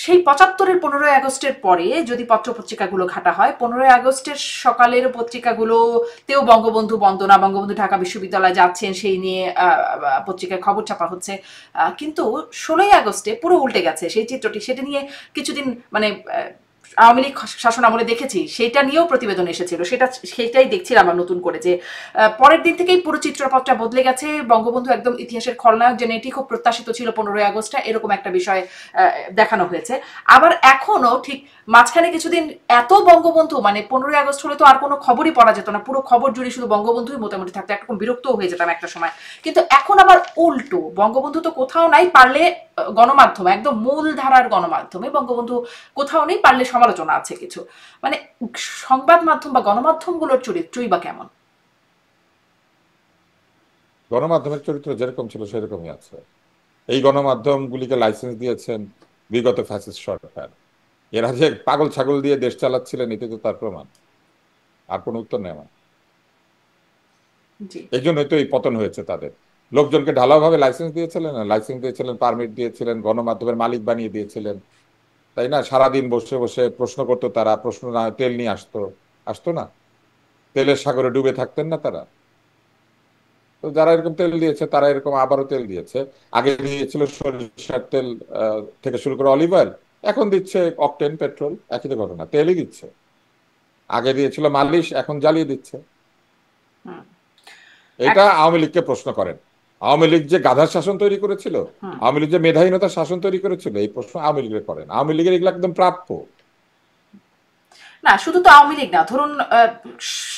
সেই 75-এর 15 আগস্টের পরে যদি পত্র পত্রিকাগুলো ঘাটা হয়, 15 আগস্টের সকালের পত্রিকাগুলোতেও বঙ্গবন্ধু বন্দনা, বঙ্গবন্ধু ঢাকা বিশ্ববিদ্যালয়ে যাচ্ছেন সেই নিয়ে পত্রিকায় খবর ছাপা হচ্ছে। কিন্তু 16 আগস্টে পুরো উল্টে গেছে সেই চিত্রটি। সেটা নিয়ে কিছুদিন মানে আওয়ামী লীগ শাসন আমলে দেখেছি, সেটা নিয়েও প্রতিবেদন এসেছিল, সেটাই দেখছিলাম আমরা নতুন করে যে পরের দিন থেকেই পুরো চিত্রপটটা বদলে গেছে। বঙ্গবন্ধু একদম ইতিহাসের খলনায়ক, যেন এটি খুব প্রত্যাশিত ছিল 15 আগস্টটা, এরকম একটা বিষয় দেখানো হয়েছে। আবার এখনো ঠিক মাঝখানে কিছুদিন এত বঙ্গবন্ধু, মানে 15 আগস্ট হলে তো আর কোনো খবরই পড়া যেত না, পুরো খবর জুড়ে শুধু বঙ্গবন্ধুই মোটামুটি থাকতো, একরকম বিরক্তও হয়ে যেতাম একটা সময়। কিন্তু এখন আবার উল্টো, বঙ্গবন্ধু তো কোথাও নাই, পারলে গণমাধ্যম একদম মূল ধারার গণমাধ্যমে বঙ্গবন্ধু কোথাও নেই, পারলে সমালোচনা আছে কিছু। মানে সংবাদ মাধ্যম বা গণমাধ্যমগুলোর চরিত্রই বা কেমন? গণমাধ্যমের চরিত্র যেরকম ছিল সেরকমই আছে। এই গণমাধ্যমগুলিকে লাইসেন্স দিয়েছেন বিগত ফ্যাসিস্ট সরকার। এরা যে পাগল ছাগল দিয়ে দেশ চালাচ্ছিলেন এটি তো তার প্রমাণ। আর কোনো উত্তর নেই আমার। জি। এই জন্যই তো এই পতন হয়েছে তাদের। লোকজনকে ঢালাওভাবে লাইসেন্স দিয়েছিলেন, না লাইসেন্স দিয়েছিলেন, পারমিট দিয়েছিলেন, গণমাধ্যমের মালিক বানিয়ে দিয়েছিলেন, তাই না? সারাদিন বসে বসে প্রশ্ন করতো তারা, প্রশ্ন না তেল নিয়ে আসতো, আসতো না? তেলের সাগরে ডুবে থাকতেন না তারা? তো যারা এরকম তেল দিয়েছে তারা এরকম আবারও তেল দিয়েছে। আগে দিয়েছিল সরিষার তেল থেকে শুরু করে অলিভ অয়েল, এখন দিচ্ছে অকটেন পেট্রোল, একই তো ঘটনা, তেলই দিচ্ছে। আগে দিয়েছিল মালিশ, এখন জ্বালিয়ে দিচ্ছে। হুম। এটা আওয়ামী লীগকে প্রশ্ন করেন। আওয়ামী লীগ যে গাধার শাসন তৈরি করেছিল, হুম। আওয়ামী লীগ যে মেধাহীনতার শাসন তৈরি করেছিল, এই প্রশ্ন আওয়ামী লীগের করেন। আওয়ামী লীগের এগুলো একদম প্রাপ্য। না, শুধু তো আওয়ামী লীগ না, ধরুন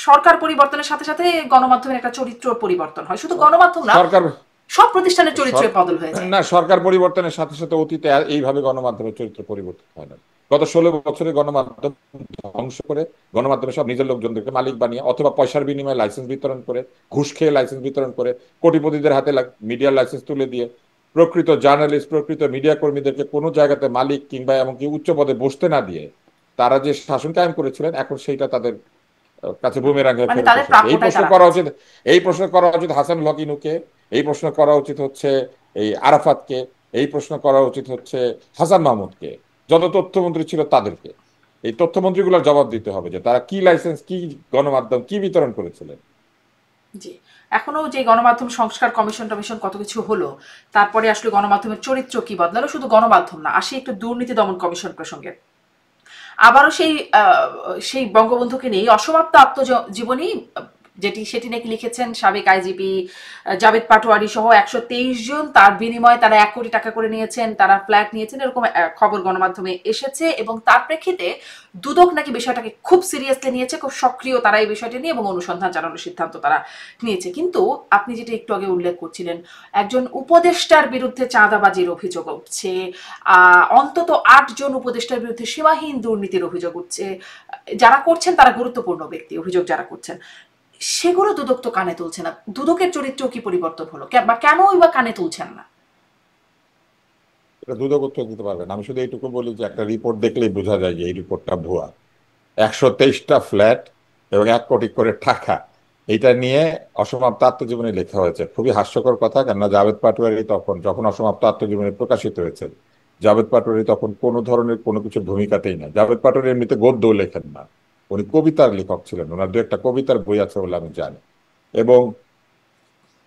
সরকার পরিবর্তনের সাথে সাথে গণমাধ্যমের একটা চরিত্র পরিবর্তন হয়, শুধু গণমাধ্যম না, সরকার সব প্রতিষ্ঠানের চরিত্রের বদল হয়ে যায়। না, সরকার পরিবর্তনের সাথে সাথে অতীতে এইভাবে গণমাধ্যমের চরিত্র পরিবর্তন হয় না। গত 16 বছরে গণমাধ্যম ধ্বংস করে, গণমাধ্যমে সব নিজের লোকজনদেরকে মালিক বানিয়ে অথবা পয়সার বিনিময়ে লাইসেন্স বিতরণ করে, ঘুষ খেয়ে লাইসেন্স বিতরণ করে, কোটিপতিদের হাতে মিডিয়ার লাইসেন্স তুলে দিয়ে প্রকৃত জার্নালিস্ট, প্রকৃত মিডিয়া কর্মীদেরকে কোনো জায়গাতে মালিক কিংবা এমনকি উচ্চ পদে বসতে না দিয়ে তারা যে শাসন কায়েম করেছিলেন, এখন সেইটা তাদের কাছে বুমেরাং হয়ে মানে ফেরত তাদের এসেছে। এই প্রাপ্যটাই প্রশ্ন তারা করা পাচ্ছে। উচিত, এই প্রশ্ন করা উচিত হাসান হক ইনুকে, এই প্রশ্ন করা উচিত হচ্ছে এই আরাফাতকে, এই প্রশ্ন করা উচিত হচ্ছে হাসান মাহমুদকে, যত তথ্যমন্ত্রী ছিল তাদেরকে। এই তথ্যমন্ত্রীগুলোর জবাব দিতে হবে যে তারা কি লাইসেন্স, কি গণমাধ্যম, কি বিতরণ করেছিলেন। জি। এখনো যে গণমাধ্যম সংস্কার কমিশন টমিশন কত কিছু হলো, তারপরে আসলে গণমাধ্যমের চরিত্র কি বদলালো, শুধু গণমাধ্যম না, আসি একটু দুর্নীতি দমন কমিশন প্রসঙ্গে। আবারও সেই সেই বঙ্গবন্ধুকে নিয়ে অসমাপ্ত আত্মজীবনী সেটি নাকি লিখেছেন সাবেক আইজিপি জাভেদ পাটোয়ারি সহ 123 জন, তার বিনিময়ে তারা 1 কোটি টাকা করে নিয়েছেন, তারা ফ্ল্যাট নিয়েছেন, এরকম খবর গণমাধ্যমে এসেছে। এবং তার প্রেক্ষিতে দুদক নাকি বিষয়টাকে খুব সিরিয়াসলি নিয়েছে, খুব সক্রিয় তারা এই বিষয়টি নিয়ে, এবং অনুসন্ধান চালানোর সিদ্ধান্ত তারা নিয়েছে। কিন্তু আপনি যেটা একটু আগে উল্লেখ করছিলেন, একজন উপদেষ্টার বিরুদ্ধে চাঁদাবাজির অভিযোগ উঠছে, অন্তত 8 জন উপদেষ্টার বিরুদ্ধে সীমাহীন দুর্নীতির অভিযোগ উঠছে। যারা করছেন তারা গুরুত্বপূর্ণ ব্যক্তি, অভিযোগ যারা করছেন সেগুলো দুদক তো কানে তুলছে না। দুদকের চরিত্র কি পরিবর্তন হলো, বা কেনই বা কানে তুলছেন না? এটা দুদক উত্তর দিতে পারবেন। আমি শুধু এইটুকু বলি যে একটা রিপোর্ট দেখলেই বোঝা যায় যে এই রিপোর্টটা ভুয়া। 123টা ফ্ল্যাট এবং 1 কোটি করে টাকা, এটা নিয়ে অসমাপ্ত আত্মজীবনী লেখা হয়েছে। খুবই হাস্যকর কথা, কেননা জাভেদ পাটোয়ারি তখন, যখন অসমাপ্ত আত্মজীবনী প্রকাশিত হয়েছে, জাভেদ পাটোয়ারি তখন কোনো ধরনের কোনো কিছুর ভূমিকাতেই না। জাভেদ পাটোয়ারি এমনিতে গদ্যও লেখেন না, উনি কবিতার লেখক ছিলেন। ওনার দু একটা কবিতার বই আছে বলে আমি জানি। এবং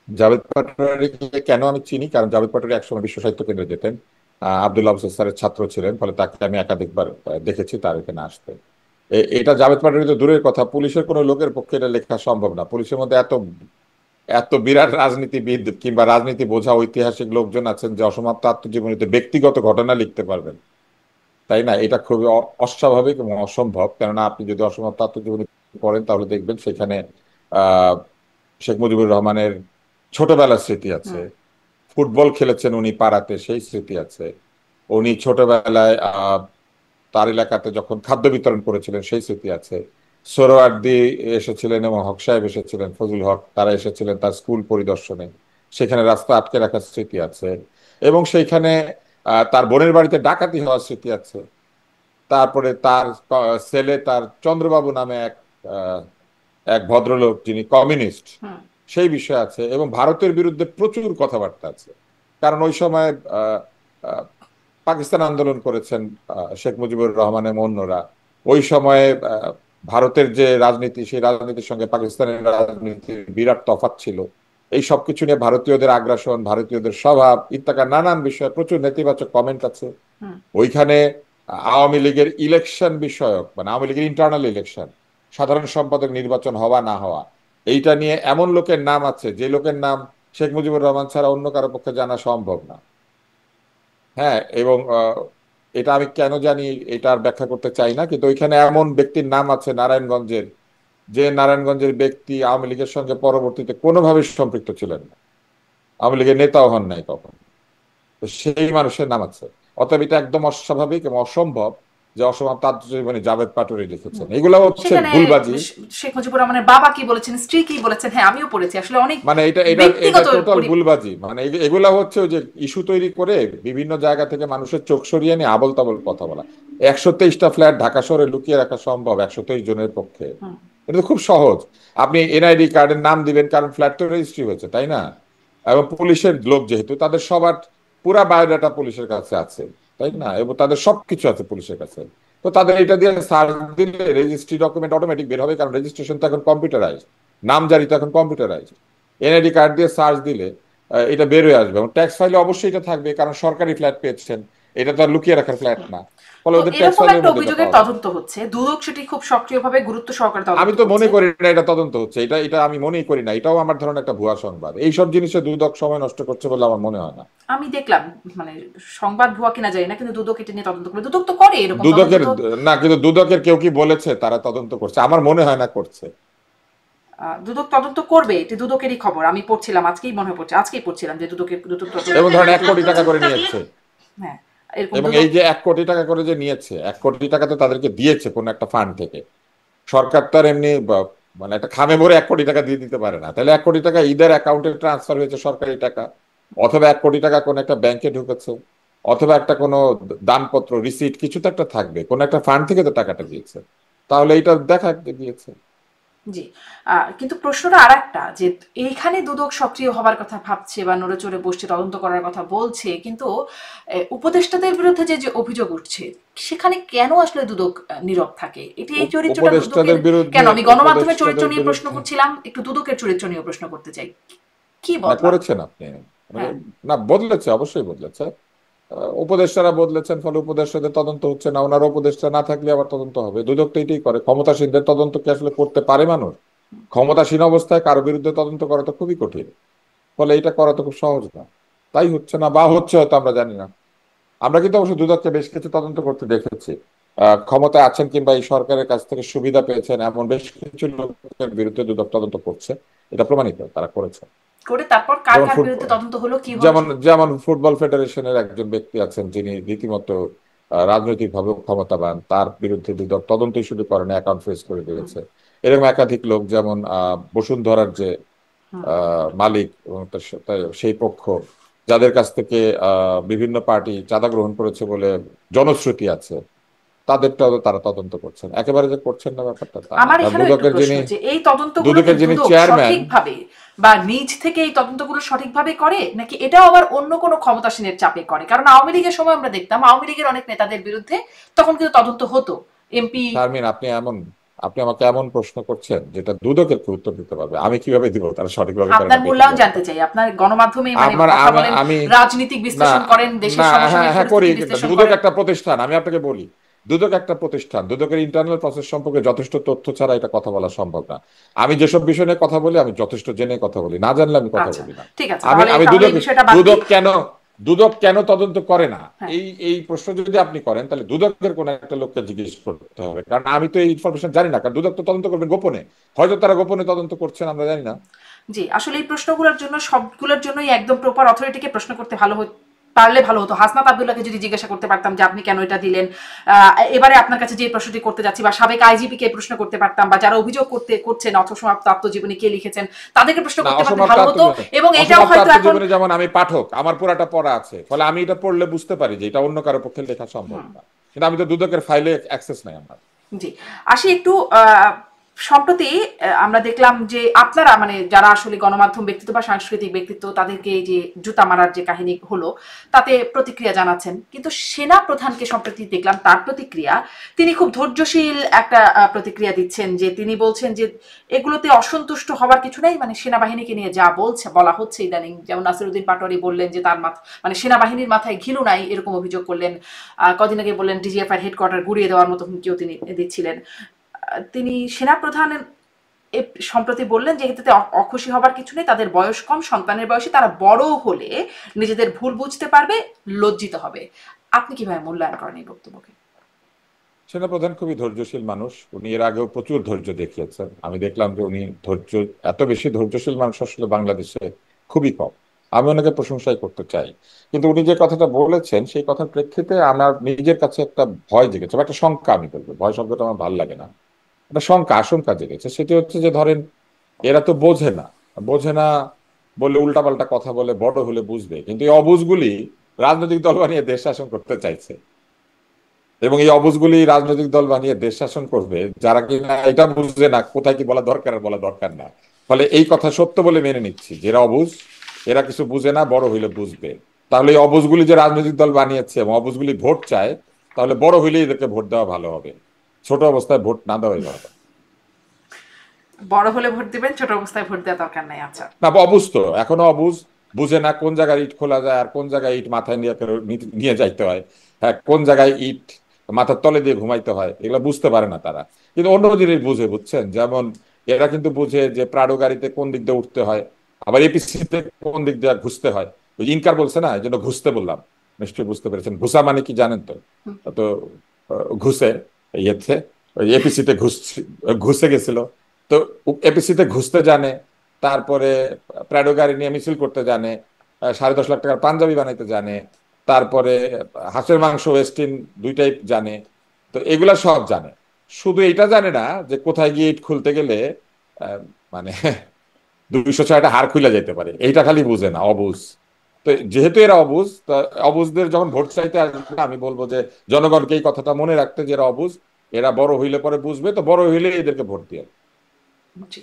জাভেদ পাটোয়ারিকে কেন আমি চিনি, কারণ জাভেদ পাটোয়ারি একসময় বিশ্ব সাহিত্য কেন্দ্রে যেতেন, আব্দুল্লাহ আফজাল স্যারের ছাত্র ছিলেন, ফলে তাকে আমি একাধিকবার দেখেছি তার এখানে আসতে। এটা জাভেদ পাটোয়ারি তো দূরের কথা, পুলিশের কোনো লোকের পক্ষে এটা লেখা সম্ভব না। পুলিশের মধ্যে এত এত বিরাট রাজনীতিবিদ কিংবা রাজনীতি বোঝা ঐতিহাসিক লোকজন আছেন যে অসমাপ্ত আত্মজীবনীতে ব্যক্তিগত ঘটনা লিখতে পারবেন, তাই না? এটা খুবই অস্বাভাবিক এবং অসম্ভব। কেননা আপনি যদি অসমাপ্ত আত্মজীবনী পড়েন তাহলে দেখবেন সেখানে আহ শেখ মুজিবুর রহমানের ছোটবেলার স্মৃতি আছে, ফুটবল খেলেছেন উনি পাড়াতে সেই স্মৃতি আছে, উনি ছোটবেলায় তার এলাকাতে যখন খাদ্য বিতরণ করেছিলেন সেই স্মৃতি আছে, সোহরাওয়ার্দী এসেছিলেন এবং হক সাহেব এসেছিলেন, ফজল হক, তারা এসেছিলেন তার স্কুল পরিদর্শনে, সেখানে রাস্তা আটকে রাখার স্মৃতি আছে। এবং সেইখানে তার বোনের বাড়িতে ডাকাতি হওয়ার স্মৃতি আছে। তারপরে তার ছেলে, তার চন্দ্রবাবু নামে আহ, এক ভদ্রলোক যিনি কমিউনিস্ট, সেই বিষয় আছে। এবং ভারতের বিরুদ্ধে প্রচুর কথাবার্তা আছে, কারণ ওই সময় আহ, আহ, পাকিস্তান আন্দোলন করেছেন শেখ মুজিবুর রহমানের অন্যরা। ওই সময়ে ভারতের যে রাজনীতি, সেই রাজনীতির সঙ্গে পাকিস্তানের রাজনীতির বিরাট তফাৎ ছিল। এই সবকিছু নিয়ে ভারতীয়দের আগ্রাসন, ভারতীয়দের স্বভাব ইত্যাকার নানান বিষয়ে প্রচুর নেতিবাচক কমেন্ট আছে। ওইখানে আওয়ামী লীগের ইলেকশন বিষয়ক, মানে আওয়ামী লীগের ইন্টারনাল ইলেকশন, সাধারণ সম্পাদক নির্বাচন হওয়া না হওয়া, এইটা নিয়ে এমন লোকের নাম আছে যে লোকের নাম শেখ মুজিবুর রহমান ছাড়া অন্য কারো পক্ষে জানা সম্ভব না। হ্যাঁ, এবং এটা আমি কেন জানি এটা আর ব্যাখ্যা করতে চাই না, কিন্তু ওইখানে এমন ব্যক্তির নাম আছে নারায়ণগঞ্জের, যে নারায়ণগঞ্জের ব্যক্তি আওয়ামী লীগের সঙ্গে পরবর্তীতে কোনোভাবে সম্পৃক্ত ছিলেন না, আওয়ামী লীগের নেতাও হন নাই কখন। তো সেই মানুষের নাম আছে। অতএব এটা একদম অস্বাভাবিক এবং অসম্ভব যে অসমাপ্ত আত্মজীবনী জাভেদ পাটোয়ারি লিখেছেন। এগুলো হচ্ছে সেখানে ভুলবাজি। শেখ মুজিবুর রহমানের বাবা কি বলেছেন, স্ত্রী কি বলেছেন, হ্যাঁ আমিও পড়েছি, আসলে অনেক মানে এটা এটা এটা ব্যক্তিগত টোটাল ভুলবাজি। মানে এগুলা হচ্ছে ওই যে ইস্যু তৈরি করে বিভিন্ন জায়গা থেকে মানুষের চোখ সরিয়ে নিয়ে আবল তাবল কথা বলা। 123টা ফ্ল্যাট ঢাকা শহরে লুকিয়ে রাখা সম্ভব 123 জনের পক্ষে? এটা তো খুব সহজ। আপনি এনআইডি কার্ডের নাম দিবেন, কারণ ফ্ল্যাট তো রেজিস্ট্রি হয়েছে, তাই না? এবং পুলিশের লোক যেহেতু, তাদের সবার পুরা বায়োডাটা পুলিশের কাছে আছে, তাই না? এবং তাদের সবকিছু আছে পুলিশের কাছে। তো তাদের এটা দিয়ে সার্চ দিলে রেজিস্ট্রি ডকুমেন্ট অটোমেটিক বের হবে, কারণ রেজিস্ট্রেশন তো এখন কম্পিউটারাইজ, নামজারি তো এখন কম্পিউটারাইজ। এনআইডি কার্ড দিয়ে সার্চ দিলে এটা বের হয়ে আসবে, এবং ট্যাক্স ফাইলে অবশ্যই এটা থাকবে, কারণ সরকারি ফ্ল্যাট পেয়েছেন, এটা তো আর লুকিয়ে রাখার ফ্ল্যাট না। ফলে তো ওদের ট্যাক্স এরকম ফাইলের একটা মধ্যে এটা অভিযোগের পাওয়া যাবে। তদন্ত হচ্ছে, দুদক সেটি খুব সক্রিয়ভাবে গুরুত্ব সহকারে আমি তদন্ত তো মনে করছে। করি না এটা তদন্ত হচ্ছে, এটা এটা আমি মনেই করি না। এটাও আমার ধরনের একটা ভুয়া সংবাদ। এইসব জিনিসে দুদক সময় নষ্ট করছে বলে আমার মনে হয় না। আমি দেখলাম, মানে সংবাদ ভুয়া কিনা জানি না, কিন্তু দুদক এটা নিয়ে তদন্ত করে, দুদক তো করে এরকম তদন্ত দুদকের তো। না, কিন্তু দুদকের কেউ কি বলেছে তারা তদন্ত করছে? আমার মনে হয় না করছে। দুদক তদন্ত করবে, এটি দুদকেরই খবর। আমি পড়ছিলাম আজকেই, মনে পড়ছে আজকেই পড়ছিলাম যে দুদক তদন্ত। এবং ধরেন 1 কোটি টাকা করে নিয়েছে, হ্যাঁ, এরকম এবং দুদক। এই যে 1 কোটি টাকা করে যে নিয়েছে, 1 কোটি টাকা তো তাদেরকে দিয়েছে কোন একটা ফান্ড থেকে। সরকার তো আর এমনি মানে একটা খামে ভরে 1 কোটি টাকা দিয়ে দিতে পারে না। তাহলে 1 কোটি টাকা ঈদের অ্যাকাউন্টে ট্রান্সফার হয়েছে সরকারি টাকা, অথবা 1 কোটি টাকা কোন একটা ব্যাংকে ঢুকেছে, অথবা একটা কোনো দানপত্র রিসিট কিছু তো একটা থাকবে, কোন একটা ফান্ড থেকে তো টাকাটা দিয়েছে। তাহলে এটা দেখা দিয়েছে। জি। কিন্তু প্রশ্নটা আর একটা, যে এইখানে দুদক সক্রিয় হবার কথা ভাবছে বা নড়েচড়ে বসছে, তদন্ত করার কথা বলছে, কিন্তু উপদেষ্টাদের বিরুদ্ধে যে যে অভিযোগ উঠছে সেখানে কেন আসলে দুদক নীরব থাকে? এটি এই চরিত্রটা দুদকের উপদেষ্টাদের বিরুদ্ধে, কেন? আমি গণমাধ্যমের চরিত্র উপদেষ্টাদের নিয়ে প্রশ্ন বিরুদ্ধে করছিলাম, একটু দুদকের চরিত্র নিয়ে প্রশ্ন করতে চাই। কি না বদলালো? করেছেন আপনি? মানে হ্যাঁ। না, বদলেছে, অবশ্যই বদলেছে। উপদেষ্টারা বদলেছেন, ফলে উপদেষ্টাদের তদন্ত হচ্ছে না। ওনারা উপদেষ্টা না থাকলে আবার তদন্ত হবে। দুদক তো এটাই করে। ক্ষমতাসীনদের তদন্ত কি আসলে করতে পারে মানুষ? ক্ষমতাসীন অবস্থায় কারো বিরুদ্ধে তদন্ত করা তো খুবই কঠিন, ফলে এটা করা তো খুব সহজ না। তাই হচ্ছে না, বা হচ্ছে হয়তো আমরা জানি না। আমরা কিন্তু অবশ্য দুদককে বেশ কিছু তদন্ত করতে দেখেছি। ক্ষমতায় আছেন কিংবা এই সরকারের কাছ থেকে সুবিধা পেয়েছেন এমন বেশ কিছু লোকের বিরুদ্ধে দুদক তদন্ত করছে, এটা প্রমাণিত তারা করেছে। করে তারপর কার যেমন কার বিরুদ্ধে ফুটবল, তদন্ত হলো কি হলো? যেমন যেমন ফুটবল ফেডারেশনের একজন ব্যক্তি আছেন যিনি রীতিমতো রাজনৈতিকভাবে ক্ষমতাবান, তার বিরুদ্ধে দুদক তদন্তই শুরু করেন, অ্যাকাউন্ট ফ্রিজ করে হুম, দিয়েছে। এরকম একাধিক লোক, যেমন বসুন্ধরার যে হুম। মালিক এবং সেই পক্ষ, যাদের কাছ থেকে বিভিন্ন পার্টি চাঁদা গ্রহণ করেছে বলে জনশ্রুতি আছে, তাদেরটাও তারা তদন্ত করছেন। একেবারে যে করছেন না ব্যাপারটা তা না, আমার কারণ এখানেও একটু দুদকের প্রশ্ন যিনি যে এই তদন্তগুলো কি দুদকের যিনি দুদক চেয়ারম্যান। সঠিকভাবে বা নিজ থেকে এই তদন্তগুলো সঠিকভাবে করে, নাকি এটাও আবার অন্য কোনো ক্ষমতাসীনের চাপে করে? কারণ আওয়ামী লীগের সময় আমরা দেখতাম আওয়ামী লীগের অনেক নেতাদের বিরুদ্ধে তখন কিন্তু তদন্ত হতো। এমপি। শারমিন, আপনি আমাকে এমন প্রশ্ন করছেন যেটা দুদকের কি উত্তর দিতে পারবে, আমি কিভাবে দিব তারা সঠিকভাবে করে না আপনার বেঠিক মূল্যায়ন ব্যাপারটা। জানতে চাই, আপনার গণমাধ্যমে মানে আমার কথা আমি বলেন, আমি রাজনীতিক না, বিশ্লেষণ করেন, দেশের না, হ্যাঁ সমসাময়িক হ্যাঁ করি, পরিস্থিতি কিন্তু বিশ্লেষণ দুদক করেন। একটা প্রতিষ্ঠান, আমি আপনাকে বলি, দুদক একটা প্রতিষ্ঠান, দুদকের ইন্টারনাল প্রসেস সম্পর্কে যথেষ্ট তথ্য ছাড়া এটা কথা বলা সম্ভব না। আমি যেসব বিষয় নিয়ে কথা বলি আমি যথেষ্ট জেনে কথা বলি, না জানলে আমি কথা আচ্ছা, বলি না। ঠিক আছে, আমি তাহলে আমি তাহলে দুদক এই বিষয়টা বাদ দিই। দুদক কেন দুদক কেন তদন্ত করে না, হ্যাঁ। এই এই প্রশ্ন যদি আপনি করেন তাহলে দুদকের কোন একটা লোককে জিজ্ঞেস করতে হবে, কারণ আমি তো এই ইনফরমেশন জানি না, কারণ দুদক তো তদন্ত করবেন গোপনে। হয়তো তারা গোপনে তদন্ত করছেন, আমরা জানি না। জি, আসলে এই প্রশ্নগুলোর জন্য সবগুলোর জন্যই একদম প্রপার অথরিটিকে প্রশ্ন করতে পারলে ভালো হতো। হাসনাত আব্দুল্লাহকে যদি জিজ্ঞাসা করতে পারতাম যে আপনি কেন এটা দিলেন, এবারে আপনার কাছে যে প্রশ্নটি করতে যাচ্ছি, বা সাবেক আইজিপি কে প্রশ্ন করতে পারতাম, বা যারা অভিযোগ করছেন অসমাপ্ত আত্মজীবনী কে লিখেছেন তাদেরকে প্রশ্ন না, করতে পারতে অসমাপ্ত ভালো হতো। আত্মজীবনী, এবং এটাও অসমাপ্ত হয়তো এখন। আত্মজীবনী যেমন আমি পাঠক, আমার পুরাটা পড়া আছে, ফলে আমি এটা পড়লে বুঝতে পারি যে এটা অন্য কারো পক্ষে লেখা সম্ভব হুম। না। কিন্তু আমি তো দুদকের ফাইলে অ্যাক্সেস নাই আমার। জি, আসি একটু সম্প্রতি আমরা দেখলাম যে আপনারা মানে যারা আসলে গণমাধ্যম ব্যক্তিত্ব বা সাংস্কৃতিক ব্যক্তিত্ব তাদেরকে এই যে জুতা মারার যে কাহিনী হলো তাতে প্রতিক্রিয়া জানাচ্ছেন, কিন্তু সেনা প্রধানকে সম্প্রতি দেখলাম তার প্রতিক্রিয়া, তিনি খুব ধৈর্যশীল একটা প্রতিক্রিয়া দিচ্ছেন, যে তিনি বলছেন যে এগুলোতে অসন্তুষ্ট হওয়ার কিছু নেই, মানে সেনাবাহিনীকে নিয়ে যা বলা হচ্ছে ইদানিং, যেমন নাসিরুদ্দিন পাটোয়ারি বললেন যে তার মানে সেনাবাহিনীর মাথায় ঘিলু নাই এরকম অভিযোগ করলেন। কদিন আগে বললেন ডিজিএফআই হেডকোয়ার্টার গুড়িয়ে দেওয়ার মতো হুমকিও তিনি দিচ্ছিলেন। তিনি সেনাপ্রধান সম্প্রতি বললেন যে এতে অখুশি হবার কিছু নেই, তাদের বয়স কম, সন্তানের বয়সে, তারা বড় হলে নিজেদের ভুল বুঝতে পারবে, লজ্জিত হবে। আপনি কিভাবে মূল্যায়ন করেন এই বক্তব্যকে? সেনাপ্রধান খুবই ধৈর্যশীল মানুষ, উনি এর আগেও প্রচুর ধৈর্য দেখিয়েছেন। আমি দেখলাম যে উনি এত বেশি ধৈর্যশীল মানুষ আসলে বাংলাদেশে খুবই কম। আমি ওনাকে প্রশংসাই করতে চাই। কিন্তু উনি যে কথাটা বলেছেন সেই কথার প্রেক্ষিতে আমার নিজের কাছে একটা ভয় জেগেছে, বা একটা শঙ্কা, আমি বলবো ভয় শব্দটা আমার ভালো লাগে না, একটা শঙ্কা আশঙ্কা জেগেছে। সেটি হচ্ছে যে ধরেন এরা তো বোঝে না বলে উল্টাপাল্টা কথা বলে, বড় হলে বুঝবে, কিন্তু এই অবুঝগুলি রাজনৈতিক দল বানিয়ে দেশ শাসন করতে চাইছে। এবং এই অবুঝগুলি রাজনৈতিক দল বানিয়ে দেশ শাসন করবে যারা কিনা এটা বুঝে না কোথায় কি বলা দরকার আর বলা দরকার না। ফলে এই কথা সত্য বলে মেনে নিচ্ছি, যে এরা অবুঝ, এরা কিছু বুঝে না, বড় হইলে বুঝবে। তাহলে এই অবুঝগুলি যে রাজনৈতিক দল বানিয়েছে এবং অবুঝগুলি ভোট চায়, তাহলে বড় হইলে এদেরকে ভোট দেওয়া ভালো হবে, ছোট অবস্থায় ভোট না দেওয়াই ভালো। বড় হলে ভোট দিবেন, ছোট অবস্থায় ভোট দেওয়া দরকার নাই। আচ্ছা। না, অবুঝ তো এখনো অবুঝ, বুঝে না কোন জায়গায় ইট খোলা যায় আর কোন জায়গায় ইট মাথায় নিয়ে নিয়ে যাইতে হয়, হ্যাঁ, কোন জায়গায় ইট মাথার তলে দিয়ে ঘুমাইতে হয়, এগুলো বুঝতে পারে না তারা। কিন্তু অন্য জিনিস বুঝে, বুঝছেন, যেমন এরা কিন্তু বুঝে যে প্রাডো গাড়িতে কোন দিক দিয়ে উঠতে হয়, আবার এপিসিতে কোন দিক দিয়ে ঘুরতে হয়। ওই ইনকার বলছে না, এই জন্য ঘুষতে বললাম, নিশ্চয়ই বুঝতে পেরেছেন। ঘুষা মানে কি জানেন তো? তো ঘুষে ইয়েছে, ওই এপিসিতে ঘুষে গেছিল, তো এপিসিতে ঘুষতে জানে, তারপরে প্রাডো গাড়ি নিয়ে মিছিল করতে জানে, 10.5 লাখ টাকার পাঞ্জাবি বানাইতে জানে, তারপরে হাঁসের মাংস ওয়েস্টিন দুইটাই জানে। তো এগুলা সব জানে, শুধু এটা জানে না যে কোথায় গিয়ে ইট খুলতে গেলে আহ, মানে 206টা হাড় খুলে যেতে পারে, এইটা খালি বুঝে না, অবুঝ। তো যেহেতু এরা অবুঝ, তা অবুঝদের যখন ভোট চাইতে আসবে আমি বলবো যে জনগণকে এই কথাটা মনে রাখতে, যে এরা অবুঝ, এরা বড় হইলে পরে বুঝবে, তো বড় হইলে এদেরকে ভোট দিয়ে, জি।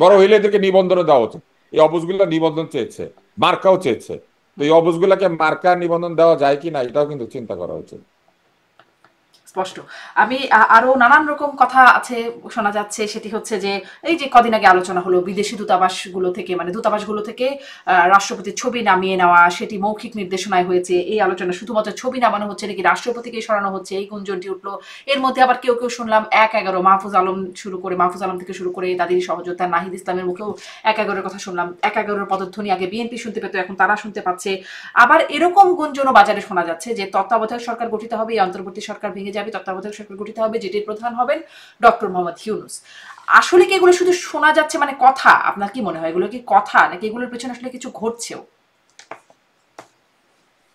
বড় হইলে এদেরকে নিবন্ধন দেওয়া উচিত। এই অবুঝগুলা নিবন্ধন চেয়েছে, মার্কাও চেয়েছে, তো এই অবুঝগুলাকে মার্কা নিবন্ধন দেওয়া যায় কি না এটাও কিন্তু চিন্তা করা উচিত। স্পষ্ট। আমি আরো নানান রকম কথা আছে শোনা যাচ্ছে, সেটি হচ্ছে যে এই যে কদিন আগে আলোচনা হলো বিদেশি দূতাবাসগুলো থেকে, মানে দূতাবাসগুলো থেকে রাষ্ট্রপতির ছবি নামিয়ে নেওয়া, সেটি মৌখিক নির্দেশনায় হয়েছে। এই আলোচনা শুধুমাত্র ছবি নামানো হচ্ছে নাকি রাষ্ট্রপতিকে সরানো হচ্ছে, এই গুঞ্জনটি উঠলো। এর মধ্যে আবার কেউ কেউ শুনলাম ১-১১ মাহফুজ আলম থেকে শুরু করে তাদের সহযোদ্ধা নাহিদ ইসলামের মুখেও ১-১১ কথা শুনলাম। ১-১১ পদধ্বনি আগে বিএনপি শুনতে পেত, এখন তারা শুনতে পাচ্ছে। আবার এরকম গুঞ্জনও বাজারে শোনা যাচ্ছে যে তত্ত্বাবধায়ক সরকার গঠিত হবে, এই অন্তর্বর্তী সরকার ভেঙে যাবে, তত্ত্বাবধায়ক সরকার গঠিত হবে, যেটির প্রধান হবেন ডক্টর মোহাম্মদ ইউনূস। আসলে কি এগুলো শুধু শোনা যাচ্ছে, মানে কথা? আপনার কি মনে হয় এগুলো কি কথা, নাকি এগুলোর পেছনে আসলে কিছু ঘটছেও?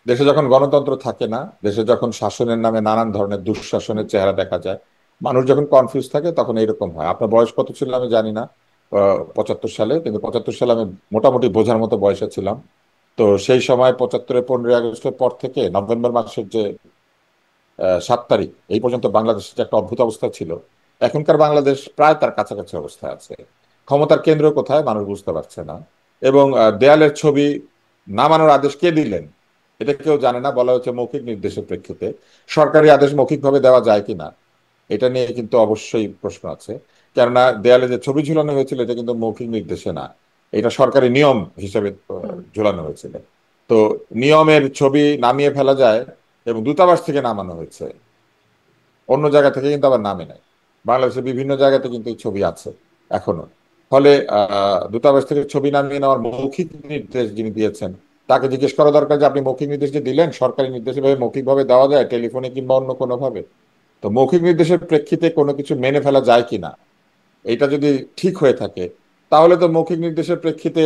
দেশে যখন গণতন্ত্র থাকে না, দেশে যখন শাসনের নামে নানান ধরনের দুঃশাসনের চেহারা দেখা যায়, মানুষ যখন কনফিউজ থাকে তখন এরকম হয়। আপনার বয়স কত ছিল আমি জানি না, ৭৫ সালে, কিন্তু ৭৫ সালে আমি মোটামুটি বোঝার মতো বয়সে ছিলাম। তো সেই সময় ৭৫-এর 15ই আগস্টের পর থেকে নভেম্বর মাসের যে 7 তারিখ এই পর্যন্ত বাংলাদেশের যে একটা অদ্ভুত অবস্থা ছিল, এখনকার বাংলাদেশ প্রায় তার কাছাকাছি অবস্থায় আছে। ক্ষমতার কেন্দ্র কোথায় মানুষ বুঝতে পারছে না। এবং দেয়ালের ছবি নামানোর আদেশ কে দিলেন এটা কেউ জানে না। বলা হচ্ছে মৌখিক নির্দেশের প্রেক্ষিতে। সরকারি আদেশ মৌখিকভাবে দেওয়া যায় কিনা এটা নিয়ে কিন্তু অবশ্যই প্রশ্ন আছে। কেননা দেয়ালে যে ছবি ঝুলানো হয়েছিল এটা কিন্তু মৌখিক নির্দেশে না, এটা সরকারি নিয়ম হিসেবে ঝুলানো হয়েছিল। তো নিয়মের ছবি নামিয়ে ফেলা যায়, এবং দূতাবাস থেকে নামানো হয়েছে, অন্য জায়গা থেকে কিন্তু আবার নামে নাই। বাংলাদেশের বিভিন্ন জায়গাতে কিন্তু এই ছবি আছে এখনো। ফলে দূতাবাস থেকে ছবি নামিয়ে নেওয়ার মৌখিক নির্দেশ যিনি দিয়েছেন তাকে জিজ্ঞেস করা দরকার যে আপনি মৌখিক নির্দেশ যে দিলেন, সরকারি নির্দেশ এভাবে মৌখিকভাবে দেওয়া যায় টেলিফোনে কিংবা অন্য কোনো ভাবে? তো মৌখিক নির্দেশের প্রেক্ষিতে কোনো কিছু মেনে ফেলা যায় কিনা, এটা যদি ঠিক হয়ে থাকে তাহলে তো মৌখিক নির্দেশের প্রেক্ষিতে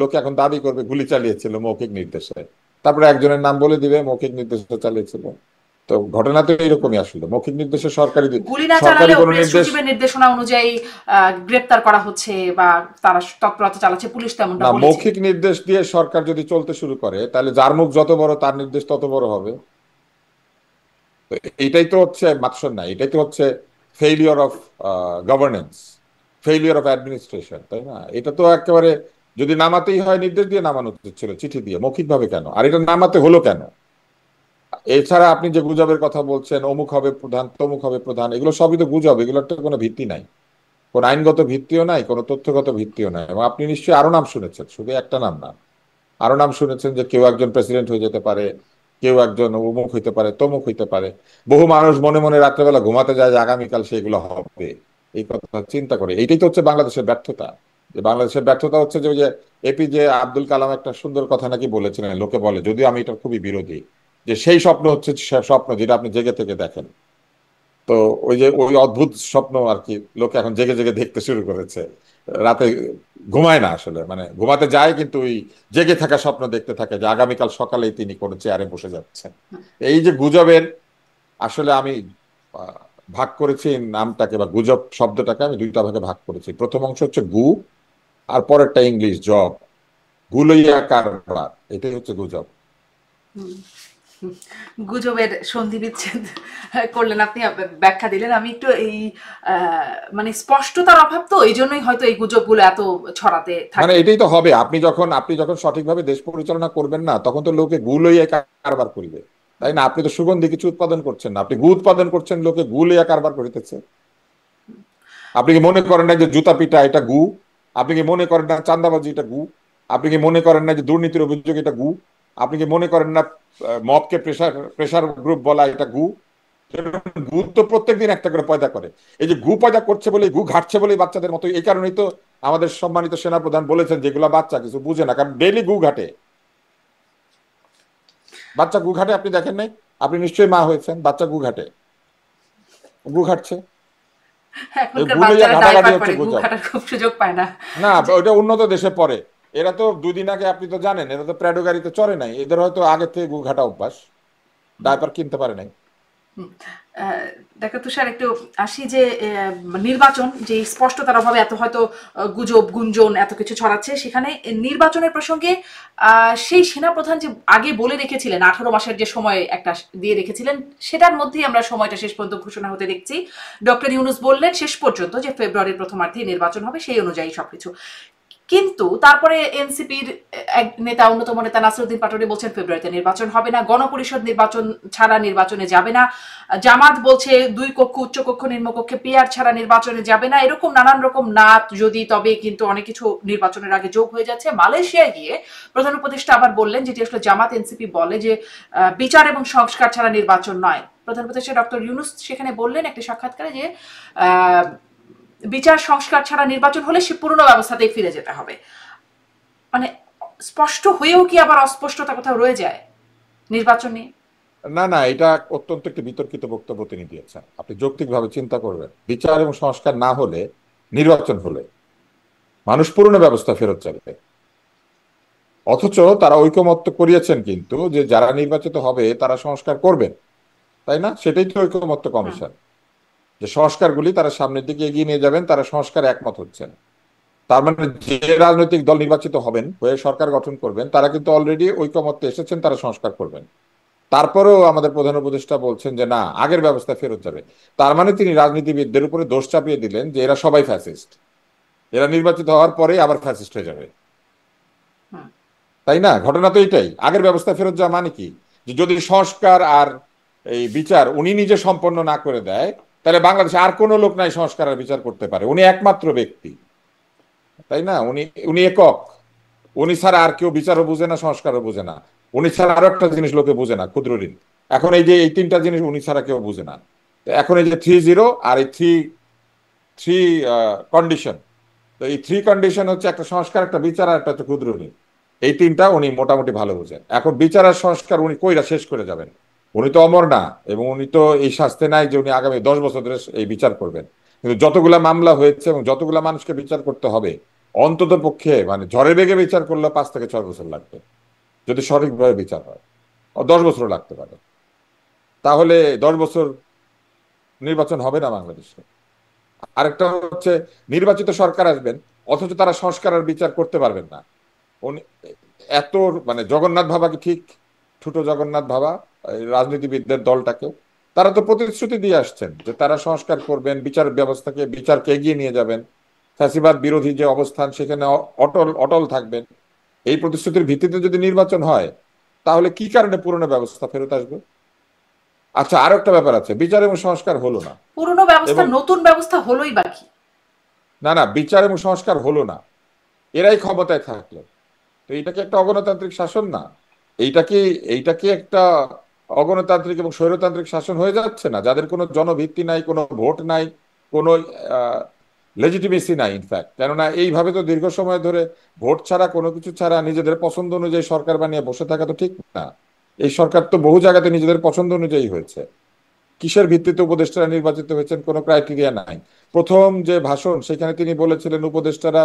লোকে এখন দাবি করবে গুলি চালিয়েছিল মৌখিক নির্দেশে, তারপরে একজনের নাম বলে দিবে মৌখিক নির্দেশে চালিয়েছিল। তো ঘটনা তো এরকমই আসলে, মৌখিক নির্দেশে সরকারি গুলি না সরকারি চালালেও কোনো প্রেস নির্দেশ সচিবের নির্দেশনা অনুযায়ী গ্রেপ্তার করা হচ্ছে বা তারা তৎপরতা চালাচ্ছে, পুলিশ তেমনটা না। বলেছে। মৌখিক নির্দেশ দিয়ে সরকার যদি চলতে শুরু করে তাহলে যার মুখ যত বড় তার নির্দেশ তত বড় হবে। তো এইটাই তো হচ্ছে মাৎসর না, এটাই তো হচ্ছে failure of governance, failure of administration, তাই না? এটা তো একেবারে, যদি নামাতেই হয় নির্দেশ দিয়ে নামানো উচিত ছিল, চিঠি দিয়ে, মৌখিকভাবে কেন? আর এটা নামাতে হলো কেন? এছাড়া আপনি যে গুজবের কথা বলছেন, অমুক হবে প্রধান তমুক হবে প্রধান, এগুলো সবই তো গুজব, এগুলোর তো কোনো ভিত্তি নাই, কোনো আইনগত ভিত্তিও নাই, কোনো তথ্যগত ভিত্তিও নাই। এবং আপনি নিশ্চয়ই আরো নাম শুনেছেন, শুধু একটা নাম না, আরো নাম শুনেছেন যে কেউ একজন প্রেসিডেন্ট হয়ে যেতে পারে, কেউ একজন অমুক হইতে পারে তমুক হইতে পারে। বহু মানুষ মনে মনে রাত্রেবেলা ঘুমাতে যায় যে আগামীকাল সেগুলো হবে, এই কথা চিন্তা করে। এইটাই তো হচ্ছে বাংলাদেশের ব্যর্থতা। যে বাংলাদেশের ব্যর্থতা হচ্ছে যে ওই যে এপিজে আব্দুল কালাম একটা সুন্দর কথা নাকি বলেছিলেন, লোকে বলে, যদিও আমি এটা খুবই বিরোধী, যে সেই স্বপ্ন হচ্ছে স্বপ্ন যেটা আপনি জেগে থেকে দেখেন। তো ওই যে ওই অদ্ভুত স্বপ্ন আর কি লোকে এখন জেগে জেগে দেখতে শুরু করেছে, রাতে ঘুমায় না আসলে, মানে ঘুমাতে যায় কিন্তু ওই জেগে থাকা স্বপ্ন দেখতে থাকে যে আগামীকাল সকালেই তিনি কোনো চেয়ারে বসে যাচ্ছেন। এই যে গুজবের, আসলে আমি আহ, ভাগ করেছি নামটাকে, বা গুজব শব্দটাকে আমি দুইটা ভাগে ভাগ করেছি। প্রথম অংশ হচ্ছে গু, আর পরেরটা ইংলিশ জব, গুলইয়া কারবার, এটাই হচ্ছে গুজব। গুজবের সন্ধি বিচ্ছেদ করলেন আপনি, ব্যাখ্যা দিলেন। আমি একটু এই মানে স্পষ্টতার অভাব, তো এই জন্যই হয়তো এই গুজবগুলো এত ছড়াতে মানে থাকে। এটাই তো হবে, আপনি যখন সঠিকভাবে দেশ পরিচালনা করবেন না তখন তো লোকে গু লইয়া কারবার করিবে, তাই না? আপনি তো সুগন্ধি কিছু উৎপাদন করছেন না, আপনি গু উৎপাদন করছেন, লোকে গু লইয়া কারবার করিতেছে। আপনি কি মনে করেন না যে জুতা পিটা এটা গু? আপনি কি মনে করেন না চাঁদাবাজি এটা গু? আপনি কি মনে করেন না যে দুর্নীতির অভিযোগ এটা গু? আপনি কি মনে করেন না মবকে প্রেসার প্রেসার গ্রুপ বলা এটা গু? গু তো প্রত্যেকদিন একটা করে পয়দা করে। এই যে গু পয়দা করছে বলে, গু ঘাটছে বলে বাচ্চাদের মতো, এই কারণেই তো আমাদের সম্মানিত সেনাপ্রধান বলেছেন যেগুলা বাচ্চা কিছু বুঝে না, কারণ ডেইলি গু ঘাটে। বাচ্চা গু ঘাটে, আপনি দেখেন নাই? আপনি নিশ্চয়ই মা হয়েছেন, বাচ্চা গু ঘাটে, গু ঘাটছে। এই এখনকার গু লইয়া বাচ্চারা ঘাটাঘাটি ডাইপার হচ্ছে পরে, গু গুজব। ঘাটার খুব সুযোগ পায় না। না, যে ওইটা উন্নত দেশে পড়ে। এরা তো 2 দিন আগে, আপনি তো জানেন, এরা তো প্র্যাডো গাড়িতে চড়ে নাই, এদের হয়তো আগে থেকে গু ঘাটা অভ্যাস, ডায়পার কিনতে পারে নাই। ডাক্তার তুষার, একটু আসি যে নির্বাচন যে স্পষ্টতার অভাবে এত হয়তো গুজব গুঞ্জন এত কিছু ছড়াচ্ছে, সেখানে নির্বাচনের প্রসঙ্গে সেই সেনাপ্রধান যে আগে বলে রেখেছিলেন 18 মাসের যে সময় একটা দিয়ে রেখেছিলেন, সেটার মধ্যেই আমরা সময়টা শেষ পর্যন্ত ঘোষণা হতে দেখছি। ডক্টর ইউনূস বললেন শেষ পর্যন্ত যে ফেব্রুয়ারির প্রথমার্ধে নির্বাচন হবে, সেই অনুযায়ী সবকিছু। কিন্তু তারপরে এনসিপির এক নেতা, অন্যতম নেতা নাসিরউদ্দিন পাটোয়ারি বলছেন ফেব্রুয়ারিতে নির্বাচন হবে না, গণপরিষদ নির্বাচন ছাড়া নির্বাচনে যাবে না, জামাত বলছে 2 কক্ষ উচ্চকক্ষ নিম্নকক্ষে পিআর ছাড়া নির্বাচনে যাবে না। এরকম নানান রকম না যদি তবে কিন্তু অনেক কিছু নির্বাচনের আগে যোগ হয়ে যাচ্ছে। মালয়েশিয়ায় গিয়ে প্রধান উপদেষ্টা আবার বললেন, যেটি আসলে জামাত এনসিপি বলে, যে বিচার এবং সংস্কার ছাড়া নির্বাচন নয়। প্রধান উপদেষ্টা ডক্টর ইউনূস সেখানে বললেন একটি সাক্ষাৎকারে যে বিচার সংস্কার ছাড়া নির্বাচন হলে সে পুরনো ব্যবস্থাতেই ফিরে যেতে হবে। মানে স্পষ্ট হয়েও কি আবার অস্পষ্টতা কোথাও রয়ে যায় নির্বাচন নিয়ে? না না, এটা অত্যন্ত একটি বিতর্কিত বক্তব্য তিনি দিয়েছেন। আপনি যৌক্তিকভাবে চিন্তা করবেন, বিচার এবং সংস্কার না হলে, নির্বাচন হলে মানুষ পুরনো ব্যবস্থা ফেরত যাবে। অথচ তারা ঐকমত্য করিয়েছেন কিন্তু যে যারা নির্বাচিত হবে তারা সংস্কার করবেন, তাই না? সেটাই তো ঐকমত্য কমিশন, যে সংস্কারগুলি তারা সামনের দিকে এগিয়ে নিয়ে যাবেন, তারা সংস্কার একমত হচ্ছেন। তার মানে যে রাজনৈতিক দল নির্বাচিত হবেন, হয়ে সরকার গঠন করবেন, তারা কিন্তু অলরেডি ঐকমত্যে এসেছেন, তারা সংস্কার করবেন। তারপরেও আমাদের প্রধান উপদেষ্টা বলছেন যে না, আগের ব্যবস্থা ফেরত যাবে। তার মানে তিনি রাজনীতিবিদদের উপরে দোষ চাপিয়ে দিলেন যে এরা সবাই ফ্যাসিস্ট, এরা নির্বাচিত হওয়ার পরে আবার ফ্যাসিস্ট হয়ে যাবে। তাই না? ঘটনা তো এটাই। আগের ব্যবস্থা ফেরত যাওয়া মানে কি, যে যদি সংস্কার আর এই বিচার উনি নিজে সম্পন্ন না করে দেয়, তাহলে বাংলাদেশে আর কোনো লোক নাই সংস্কার আর বিচার করতে পারে। উনি একমাত্র ব্যক্তি, তাই না? উনি উনি একক। উনি ছাড়া আর কেউ বিচারও বুঝে না, সংস্কারও বুঝে না। উনি ছাড়া আরো একটা জিনিস লোকে বুঝে না, ক্ষুদ্র ঋণ। এখন এই যে এই তিনটা জিনিস উনি ছাড়া কেউ বুঝে না। এখন এই যে 3-0 আর এই থ্রি থ্রি কন্ডিশন, তো এই 3 কন্ডিশন হচ্ছে একটা সংস্কার, একটা বিচার, আর একটা হচ্ছে ক্ষুদ্র ঋণ। এই তিনটা উনি মোটামুটি ভালো বুঝেন। এখন বিচার আর সংস্কার উনি কইরা শেষ করে যাবেন? উনি তো অমর না, এবং উনি তো এই শাস্তি নাই যে উনি আগামী 10 বছর ধরে এই বিচার করবেন। কিন্তু যতগুলা মামলা হয়েছে এবং যতগুলা মানুষকে বিচার করতে হবে, অন্তত পক্ষে মানে ঝড়ে বেগে বিচার করলে 5 থেকে 6 বছর লাগবে, যদি সঠিকভাবে বিচার হয়। 10 বছর লাগতে পারে। তাহলে 10 বছর নির্বাচন হবে না বাংলাদেশে। আরেকটা হচ্ছে, নির্বাচিত সরকার আসবেন, অথচ তারা সংস্কার আর বিচার করতে পারবেন না। উনি এত মানে জগন্নাথ ভাবা কি ঠিক? ছোট জগন্নাথ ভাবা এই রাজনীতিবিদদের দলটাকে, তারা তো প্রতিশ্রুতি দিয়ে আসছেন যে তারা সংস্কার করবেন, বিচার ব্যবস্থাকে, বিচারকে এগিয়ে নিয়ে যাবেন, ফ্যাসিবাদ বিরোধী যে অবস্থান সেখানে অটল অটল থাকবেন। এই প্রতিশ্রুতির ভিত্তিতে যদি নির্বাচন হয়, তাহলে কি কারণে পুরনো ব্যবস্থা ফেরত আসবে? আচ্ছা, আরো একটা ব্যাপার আছে, বিচার এবং সংস্কার হলো না, পুরনো ব্যবস্থা এবং নতুন ব্যবস্থা হলোই বাকি। না না, বিচার এবং সংস্কার হলো না, এরাই ক্ষমতায় থাকলো। তো এইটা কি একটা অগণতান্ত্রিক শাসন না? এইটা কি এইটা কি একটা অগণতান্ত্রিক এবং স্বৈরতান্ত্রিক শাসন হয়ে যাচ্ছে না, যাদের কোনো জনভিত্তি নাই, কোনো ভোট নাই, কোনো লেজিটিমেসি নাই ইনফ্যাক্ট? কেননা এইভাবে তো দীর্ঘ সময় ধরে ভোট ছাড়া, কোনো কিছু ছাড়া নিজেদের পছন্দ অনুযায়ী সরকার বানিয়ে বসে থাকা তো ঠিক না। এই সরকার তো বহু জায়গাতে নিজেদের পছন্দ অনুযায়ী হয়েছে। কিসের ভিত্তিতে উপদেষ্টারা নির্বাচিত হয়েছেন? কোনো ক্রাইটেরিয়া নাই। প্রথম যে ভাষণ, সেখানে তিনি বলেছিলেন উপদেষ্টারা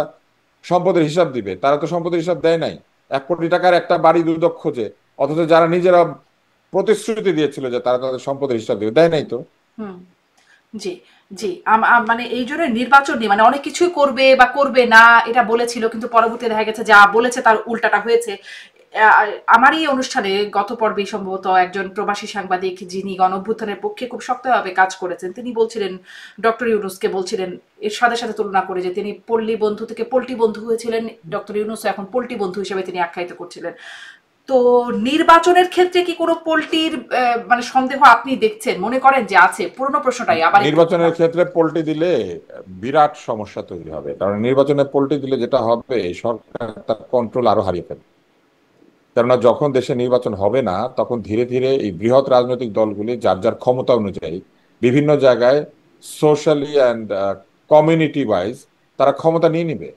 সম্পদের হিসাব দিবে, তারা তো সম্পদের হিসাব দেয় নাই। 1 কোটি টাকার একটা বাড়ি দুদক খোঁজে, অথচ যারা নিজেরা প্রতিশ্রুতি দিয়েছিল যে তারা তাদের সম্পদের হিসাব দিবে, দেয় নাই তো। হুম, জি, জি। মানে এই জন্য নির্বাচন নিয়ে মানে অনেক কিছুই করবে বা করবে না এটা বলেছিল, কিন্তু পরবর্তীতে দেখা গেছে যা বলেছে তার উল্টাটা হয়েছে। আমারই অনুষ্ঠানে গত পর্বে সম্ভবত একজন প্রবাসী সাংবাদিক, যিনি গণঅভ্যুত্থানের পক্ষে খুব শক্তভাবে কাজ করেছেন, তিনি বলছিলেন, ডক্টর ইউনূসকে বলছিলেন এরশাদের সাথে তুলনা করে, যে তিনি পল্লী বন্ধু থেকে পল্টি বন্ধু হয়েছিলেন, ডক্টর ইউনূস এখন পল্টি বন্ধু হিসেবে তিনি আখ্যায়িত করছিলেন। তো নির্বাচনের ক্ষেত্রে কি কোনো পল্টির মানে সন্দেহ আপনি দেখছেন, মনে করেন যে আছে? পুরনো প্রশ্নটাই আবার একটু নির্বাচনের করলাম। ক্ষেত্রে পল্টি দিলে বিরাট সমস্যা তৈরি হবে, কারণ নির্বাচনে পল্টি দিলে যেটা হবে, সরকার তার কন্ট্রোল আরো হারিয়ে ফেলবে। কেননা যখন দেশে নির্বাচন হবে না, তখন ধীরে ধীরে এই বৃহৎ রাজনৈতিক দলগুলি যার যার ক্ষমতা অনুযায়ী বিভিন্ন জায়গায় সোশ্যালি অ্যান্ড কমিউনিটি ওয়াইজ তারা ক্ষমতা নিয়ে নিবে।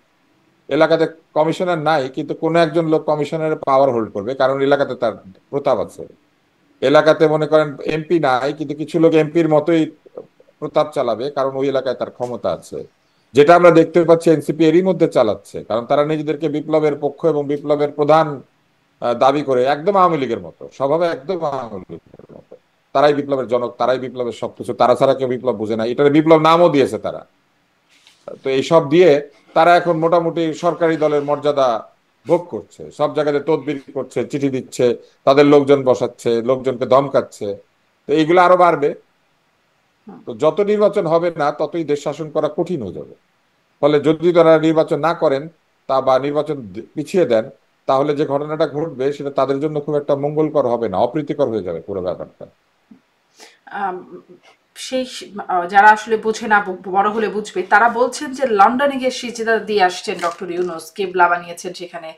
এলাকাতে কমিশনার নাই, কিন্তু কোনো একজন লোক কমিশনারের পাওয়ার হোল্ড করবে, কারণ এলাকাতে তার প্রতাপ আছে। এলাকাতে মনে করেন এমপি নাই, কিন্তু কিছু লোক এমপির মতোই প্রতাপ চালাবে, কারণ ওই এলাকায় তার ক্ষমতা আছে। যেটা আমরা দেখতে পাচ্ছি এনসিপি এরই মধ্যে চালাচ্ছে, কারণ তারা নিজেদেরকে বিপ্লবের পক্ষ এবং বিপ্লবের প্রধান দাবি করে, একদম আওয়ামী লীগের মতো স্বভাবে, একদম আওয়ামী লীগের মতো। তারাই বিপ্লবের জনক, তারাই বিপ্লবের সবকিছু, তারা ছাড়া কেউ বিপ্লব বুঝে না, এটার বিপ্লব নামও দিয়েছে তারা। তো এইসব দিয়ে তারা এখন মোটামুটি সরকারি দলের মর্যাদা ভোগ করছে, সব জায়গাতে তদবির করছে, চিঠি দিচ্ছে, তাদের লোকজন বসাচ্ছে, লোকজনকে ধমকাচ্ছে। তো এইগুলো আরো বাড়বে। তো যত নির্বাচন হবে না, ততই দেশ শাসন করা কঠিন হয়ে যাবে। ফলে যদি তারা নির্বাচন না করেন, তা বা নির্বাচন পিছিয়ে দেন, তাহলে যে ঘটনাটা ঘটবে সেটা তাদের জন্য খুব একটা মঙ্গলকর হবে না, অপ্রীতিকর হয়ে যাবে পুরো ব্যাপারটা। আম, সেই যারা আসলে বোঝে না, বড় হলে বুঝবে, তারা বলছেন যে লন্ডনে গিয়ে সিজদা দিয়ে আসছেন ডক্টর ইউনূস, কেবলা বানিয়েছেন সেখানে।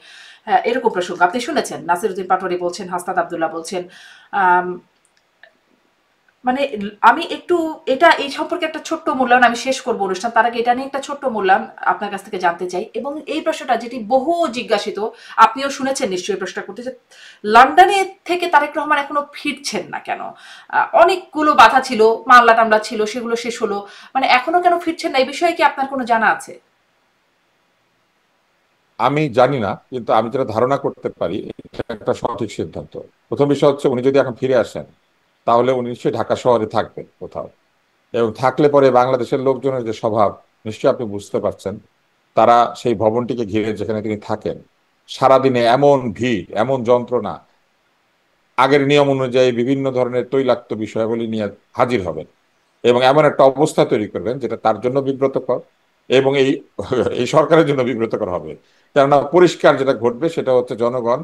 এরকম প্রসঙ্গ আপনি শুনেছেন, নাসিরুদ্দিন পাটোয়ারি বলছেন, হাসনাত আব্দুল্লাহ বলছেন। আম, মানে আমি একটু এটা এই সম্পর্কে একটা ছোট্ট মূল্যায়ন, আমি শেষ করবো অনুষ্ঠান, তার আগে এটা নিয়ে একটা ছোট্ট মূল্যায়ন আপনার কাছ থেকে জানতে চাই। এবং এই প্রশ্নটা যেটি বহু জিজ্ঞাসিত, আপনিও শুনেছেন নিশ্চয়ই প্রশ্নটা করতে, যে লন্ডনে থেকে তারেক রহমান এখনো ফিরছেন না কেন? অনেকগুলো বাধা ছিল, মামলা টামলা ছিল, সেগুলো শেষ হলো, মানে এখনো কেন ফিরছেন না, এই বিষয়ে কি আপনার কোনো জানা আছে? আমি জানি না, কিন্তু আমি যেটা ধারণা করতে পারি এটা একটা সঠিক সিদ্ধান্ত। প্রথম বিষয় হচ্ছে উনি যদি এখন ফিরে আসেন তাহলে উনি নিশ্চয়ই ঢাকা শহরে থাকবেন কোথাও, এবং থাকলে পরে বাংলাদেশের লোকজনের যে স্বভাব নিশ্চয়ই আপনি বুঝতে পারছেন। তারা সেই ভবনটিকে ঘিরে যেখানে তিনি থাকেন সারাদিনে এমন ভিড়, এমন যন্ত্রণা, আগের নিয়ম অনুযায়ী বিভিন্ন ধরনের তৈলাক্ত বিষয়াবলী নিয়ে হাজির হবেন এবং এমন একটা অবস্থা তৈরি করবেন যেটা তার জন্য বিব্রতকর এবং এই এই সরকারের জন্য বিব্রতকর হবে। কেননা পরিষ্কার যেটা ঘটবে সেটা হচ্ছে জনগণ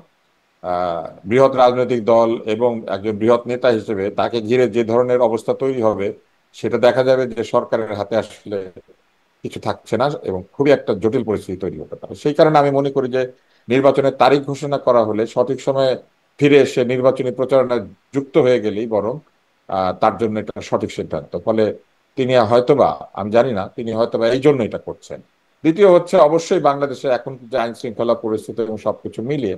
বৃহৎ রাজনৈতিক দল এবং একজন বৃহৎ নেতা হিসেবে তাকে ঘিরে যে ধরনের অবস্থা তৈরি হবে, সেটা দেখা যাবে যে সরকারের হাতে আসলে কিছু থাকছে না এবং খুবই একটা জটিল পরিস্থিতি তৈরি হতে পারে। সেই কারণে আমি মনে করি যে নির্বাচনের তারিখ ঘোষণা করা হলে সঠিক সময়ে ফিরে এসে নির্বাচনী প্রচারণায় যুক্ত হয়ে গেলেই বরং তার জন্য এটা সঠিক সিদ্ধান্ত। ফলে তিনি হয়তোবা, আমি জানি না, তিনি হয়তোবা এই জন্য এটা করছেন। দ্বিতীয় হচ্ছে অবশ্যই বাংলাদেশে এখন যে আইন শৃঙ্খলা পরিস্থিতি এবং সবকিছু মিলিয়ে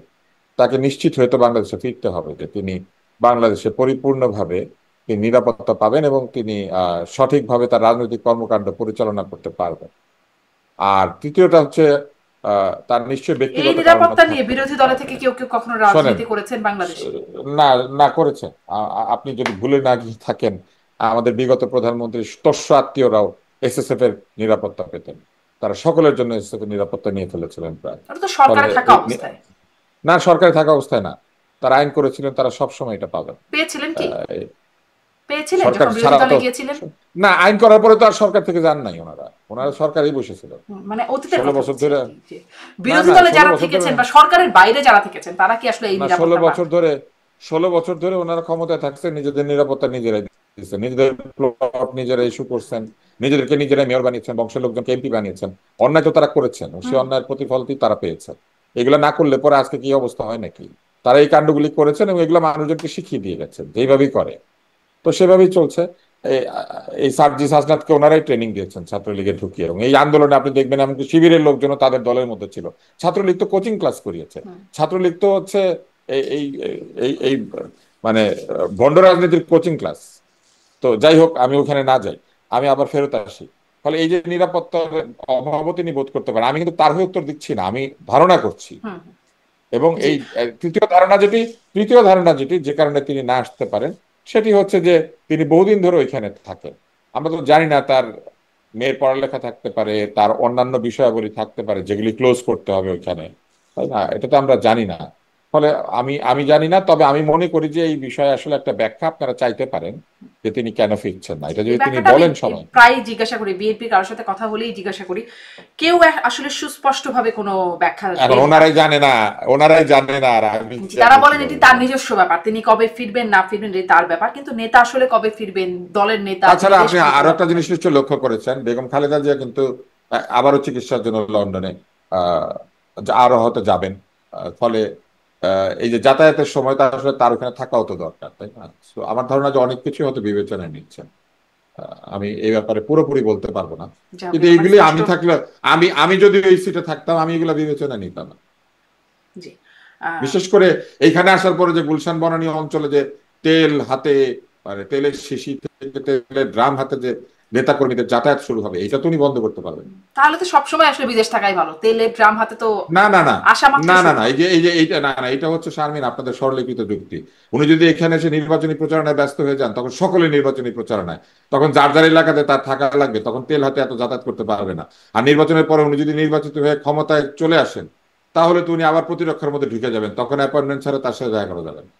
তাকে নিশ্চিত হয়তো বাংলাদেশে ফিরতে হবে যে তিনি বাংলাদেশে পরিপূর্ণভাবে তিনি নিরাপত্তা পাবেন এবং তিনি সঠিকভাবে তার রাজনৈতিক কর্মকাণ্ড পরিচালনা করতে পারবেন। আর তৃতীয়টা হচ্ছে তার নিশ্চয়ই এই ব্যক্তিগত কারণও নিরাপত্তা নিয়ে থাকতে বিরোধী দলে পারে। থেকে কেউ কেউ কখনো শোনেন, রাজনীতি করেছেন বাংলাদেশে? না, না করেছেন। আপনি যদি ভুলে না গিয়ে থাকেন, আমাদের বিগত প্রধানমন্ত্রী তস্য আত্মীয়রাও এসএসএফ এর নিরাপত্তা পেতেন। তারা সকলের জন্য এসএসএফ এর নিরাপত্তা নিয়ে ফেলেছিলেন প্রায়। ওটা তো ফলে সরকারে থাকা অবস্থায়। না, সরকারি থাকা অবস্থায় না, তারা আইন করেছিলেন, তারা সবসময় এটা পাবেন। পেয়েছিলেন কি? আহ, পেয়েছিলেন সরকার যখন বিরোধী ছাড়া তো, দলে গিয়েছিলেন? না, আইন করার পরে তো আর সরকার থেকে যান নাই ওনারা, ওনারা সরকারই বসেছিল মানে অতীতের 16 কথা বছর বলছি ধরে। আর কি, যে না, বিরোধী না, দলে 16 যারা বছর ধরে, থেকেছেন বা সরকারের বাইরে যারা থেকেছেন, তারা কি আসলে এই না, ষোলো নিরাপত্তা পান? বছর ধরে 16 বছর ধরে ওনারা ক্ষমতায় থাকছে, নিজেদের নিরাপত্তা নিজেরাই দিচ্ছেন, নিজেদের প্লট নিজেরা ইস্যু করছেন, নিজেদেরকে নিজেরাই মেয়র বানিয়েছেন, বংশের লোকজনকে এমপি বানিয়েছেন। অন্যায় তো তারা করেছেন, সেই অন্যায়ের প্রতিফলটি তারা পেয়েছেন। এগুলো না করলে পরে আজকে কি অবস্থা হয় নাকি? তারা এই কাণ্ডগুলি করেছেন এবং এগুলো মানুষজনকে শিখিয়ে দিয়ে গেছেন যে এইভাবেই করে। তো সেভাবেই চলছে। এই এই সার্জিস হাসনাতকে ওনারাই ট্রেনিং দিয়েছেন ছাত্রলীগে ঢুকিয়ে, এবং এই আন্দোলনে আপনি দেখবেন এমনকি শিবিরের লোকজনও তাদের দলের মধ্যে ছিল। ছাত্রলীগ তো কোচিং ক্লাস করিয়েছে। ছাত্রলীগ তো হচ্ছে এই এই এই এই মানে ভণ্ড রাজনীতির কোচিং ক্লাস। তো যাই হোক, আমি ওখানে না যাই, আমি আবার ফেরত আসি। ফলে এই যে নিরাপত্তার অভাবও তিনি বোধ করতে পারেন, আমি কিন্তু তার হয়ে উত্তর দিচ্ছি না, আমি ধারণা করছি। হুম। এবং জি। এই তৃতীয় ধারণা যেটি যে কারণে তিনি না আসতে পারেন সেটি হচ্ছে যে তিনি বহুদিন ধরে ওইখানে থাকেন। আমরা তো জানি না, তার মেয়ের পড়ালেখা থাকতে পারে, তার অন্যান্য বিষয়াবলী থাকতে পারে যেগুলি ক্লোজ করতে হবে ওইখানে, তাই না? এটা তো আমরা জানি না। ফলে আমি আমি জানি না, তবে আমি মনে করি যে এই বিষয়ে আসলে একটা ব্যাখ্যা আপনারা চাইতে পারেন যে তিনি কেন ফিরছেন না, জি, এটা এই যদি তিনি ব্যাখ্যাটা আমি বলেন সময়। প্রায় জিজ্ঞাসা করি, বিএনপি কারোর সাথে কথা হলেই জিজ্ঞাসা করি, কেউ আসলে সুস্পষ্ট ভাবে কোনো ব্যাখ্যা এখন দেন না। ওনারাই জানে না আর আমি জি, তারা আমি বলেন কিভাবে এটি তার বলবো? নিজস্ব ব্যাপার, তিনি কবে ফিরবেন না ফিরবেন এটি তার ব্যাপার, কিন্তু নেতা আসলে কবে ফিরবেন, দলের নেতা, তিনি তাছাড়া দেশ আপনি আরো একটা পরিচালনা জিনিস করেন। নিশ্চয় লক্ষ্য করেছেন, বেগম খালেদা জিয়া কিন্তু আবারও চিকিৎসার জন্য লন্ডনে আহ, আরো হয়তো যাবেন। ফলে এই যে যাতায়াতের সময় তার আসলে তার ওখানে থাকাও তো দরকার, তাই না? So, আমার ধারণা যে অনেক কিছু হয়তো বিবেচনায় নিচ্ছেন। আমি এই ব্যাপারে পুরোপুরি বলতে পারবো না, যে আপনি কিন্তু আমার এইগুলি স্পষ্ট। আমি থাকলে, আমি যদি এই সিটে থাকতাম আমি এগুলো বিবেচনায় নিতাম না। জি। আহ, বিশেষ করে এইখানে আসার পরে যে গুলশান বনানী অঞ্চলে যে তেল হাতে, মানে তেলের শিশি থেকে তেলের ড্রাম হাতে যে নেতা কর্মীদের যাতায়াত শুরু হবে, এটা তো উনি বন্ধ করতে পারবেন। তাহলে তো সবসময় আসলে বিদেশ থাকাই ভালো, তেলের ড্রাম হাতে তো না, না, না, আসা না, মাত্রই না, শুরু না, এই হবে। যে এই যে এইটা, না, না, এটা হচ্ছে শারমিন আপনাদের সরলীকৃত যুক্তি। উনি যদি এখানে এসে নির্বাচনী প্রচারণায় ব্যস্ত হয়ে যান তখন সকলে নির্বাচনী প্রচারণায়, তখন যার যার এলাকাতে তার থাকা লাগবে, তখন তেল হাতে এত যাতায়াত করতে পারবে না। আর নির্বাচনের পরে উনি যদি নির্বাচিত হয়ে ক্ষমতায় চলে আসেন তাহলে তো উনি আবার প্রতিরক্ষার মধ্যে ঢুকে যাবেন, তখন অ্যাপয়েন্টমেন্ট ছাড়া তার সাথে দেখা করা যাবে না।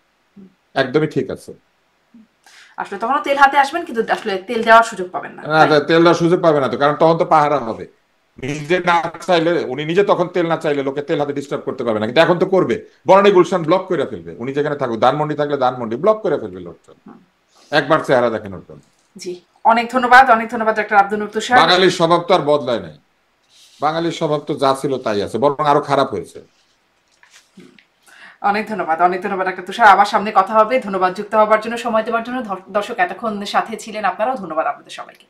একদমই ঠিক আছে। আসলে তখনও তেল হাতে আসবেন, কিন্তু আসলে তেল দেওয়ার সুযোগ পাবেন না, না, তাই? তেল দেওয়ার সুযোগ পাবে না তো, কারণ তখন তো পাহারা হবে। নিজে না চাইলে, উনি নিজে তখন তেল না চাইলে লোকে তেল হাতে ডিস্টার্ব করতে পারবে না, কিন্তু এখন তো করবে। বনানী গুলশান ব্লক করে ফেলবে, উনি যেখানে থাকুক, ধানমন্ডি থাকলে ধানমন্ডি ব্লক করে ফেলবে লোকজন, একবার চেহারা দেখেন ওর জন্য। জি, অনেক ধন্যবাদ ডক্টর আব্দুল নূর তুষার। বাঙালির স্বভাব তো আর বদলায় নাই, বাঙালির স্বভাব তো যা ছিল তাই আছে, বরং আরো খারাপ হয়েছে। অনেক ধন্যবাদ ডক্টর তুষার। আবার সামনে কথা হবে। ধন্যবাদ যুক্ত হবার জন্য, সময় দেওয়ার জন্য। দর্শক এতক্ষণ সাথে ছিলেন আপনারাও, ধন্যবাদ আপনাদের সবাইকে।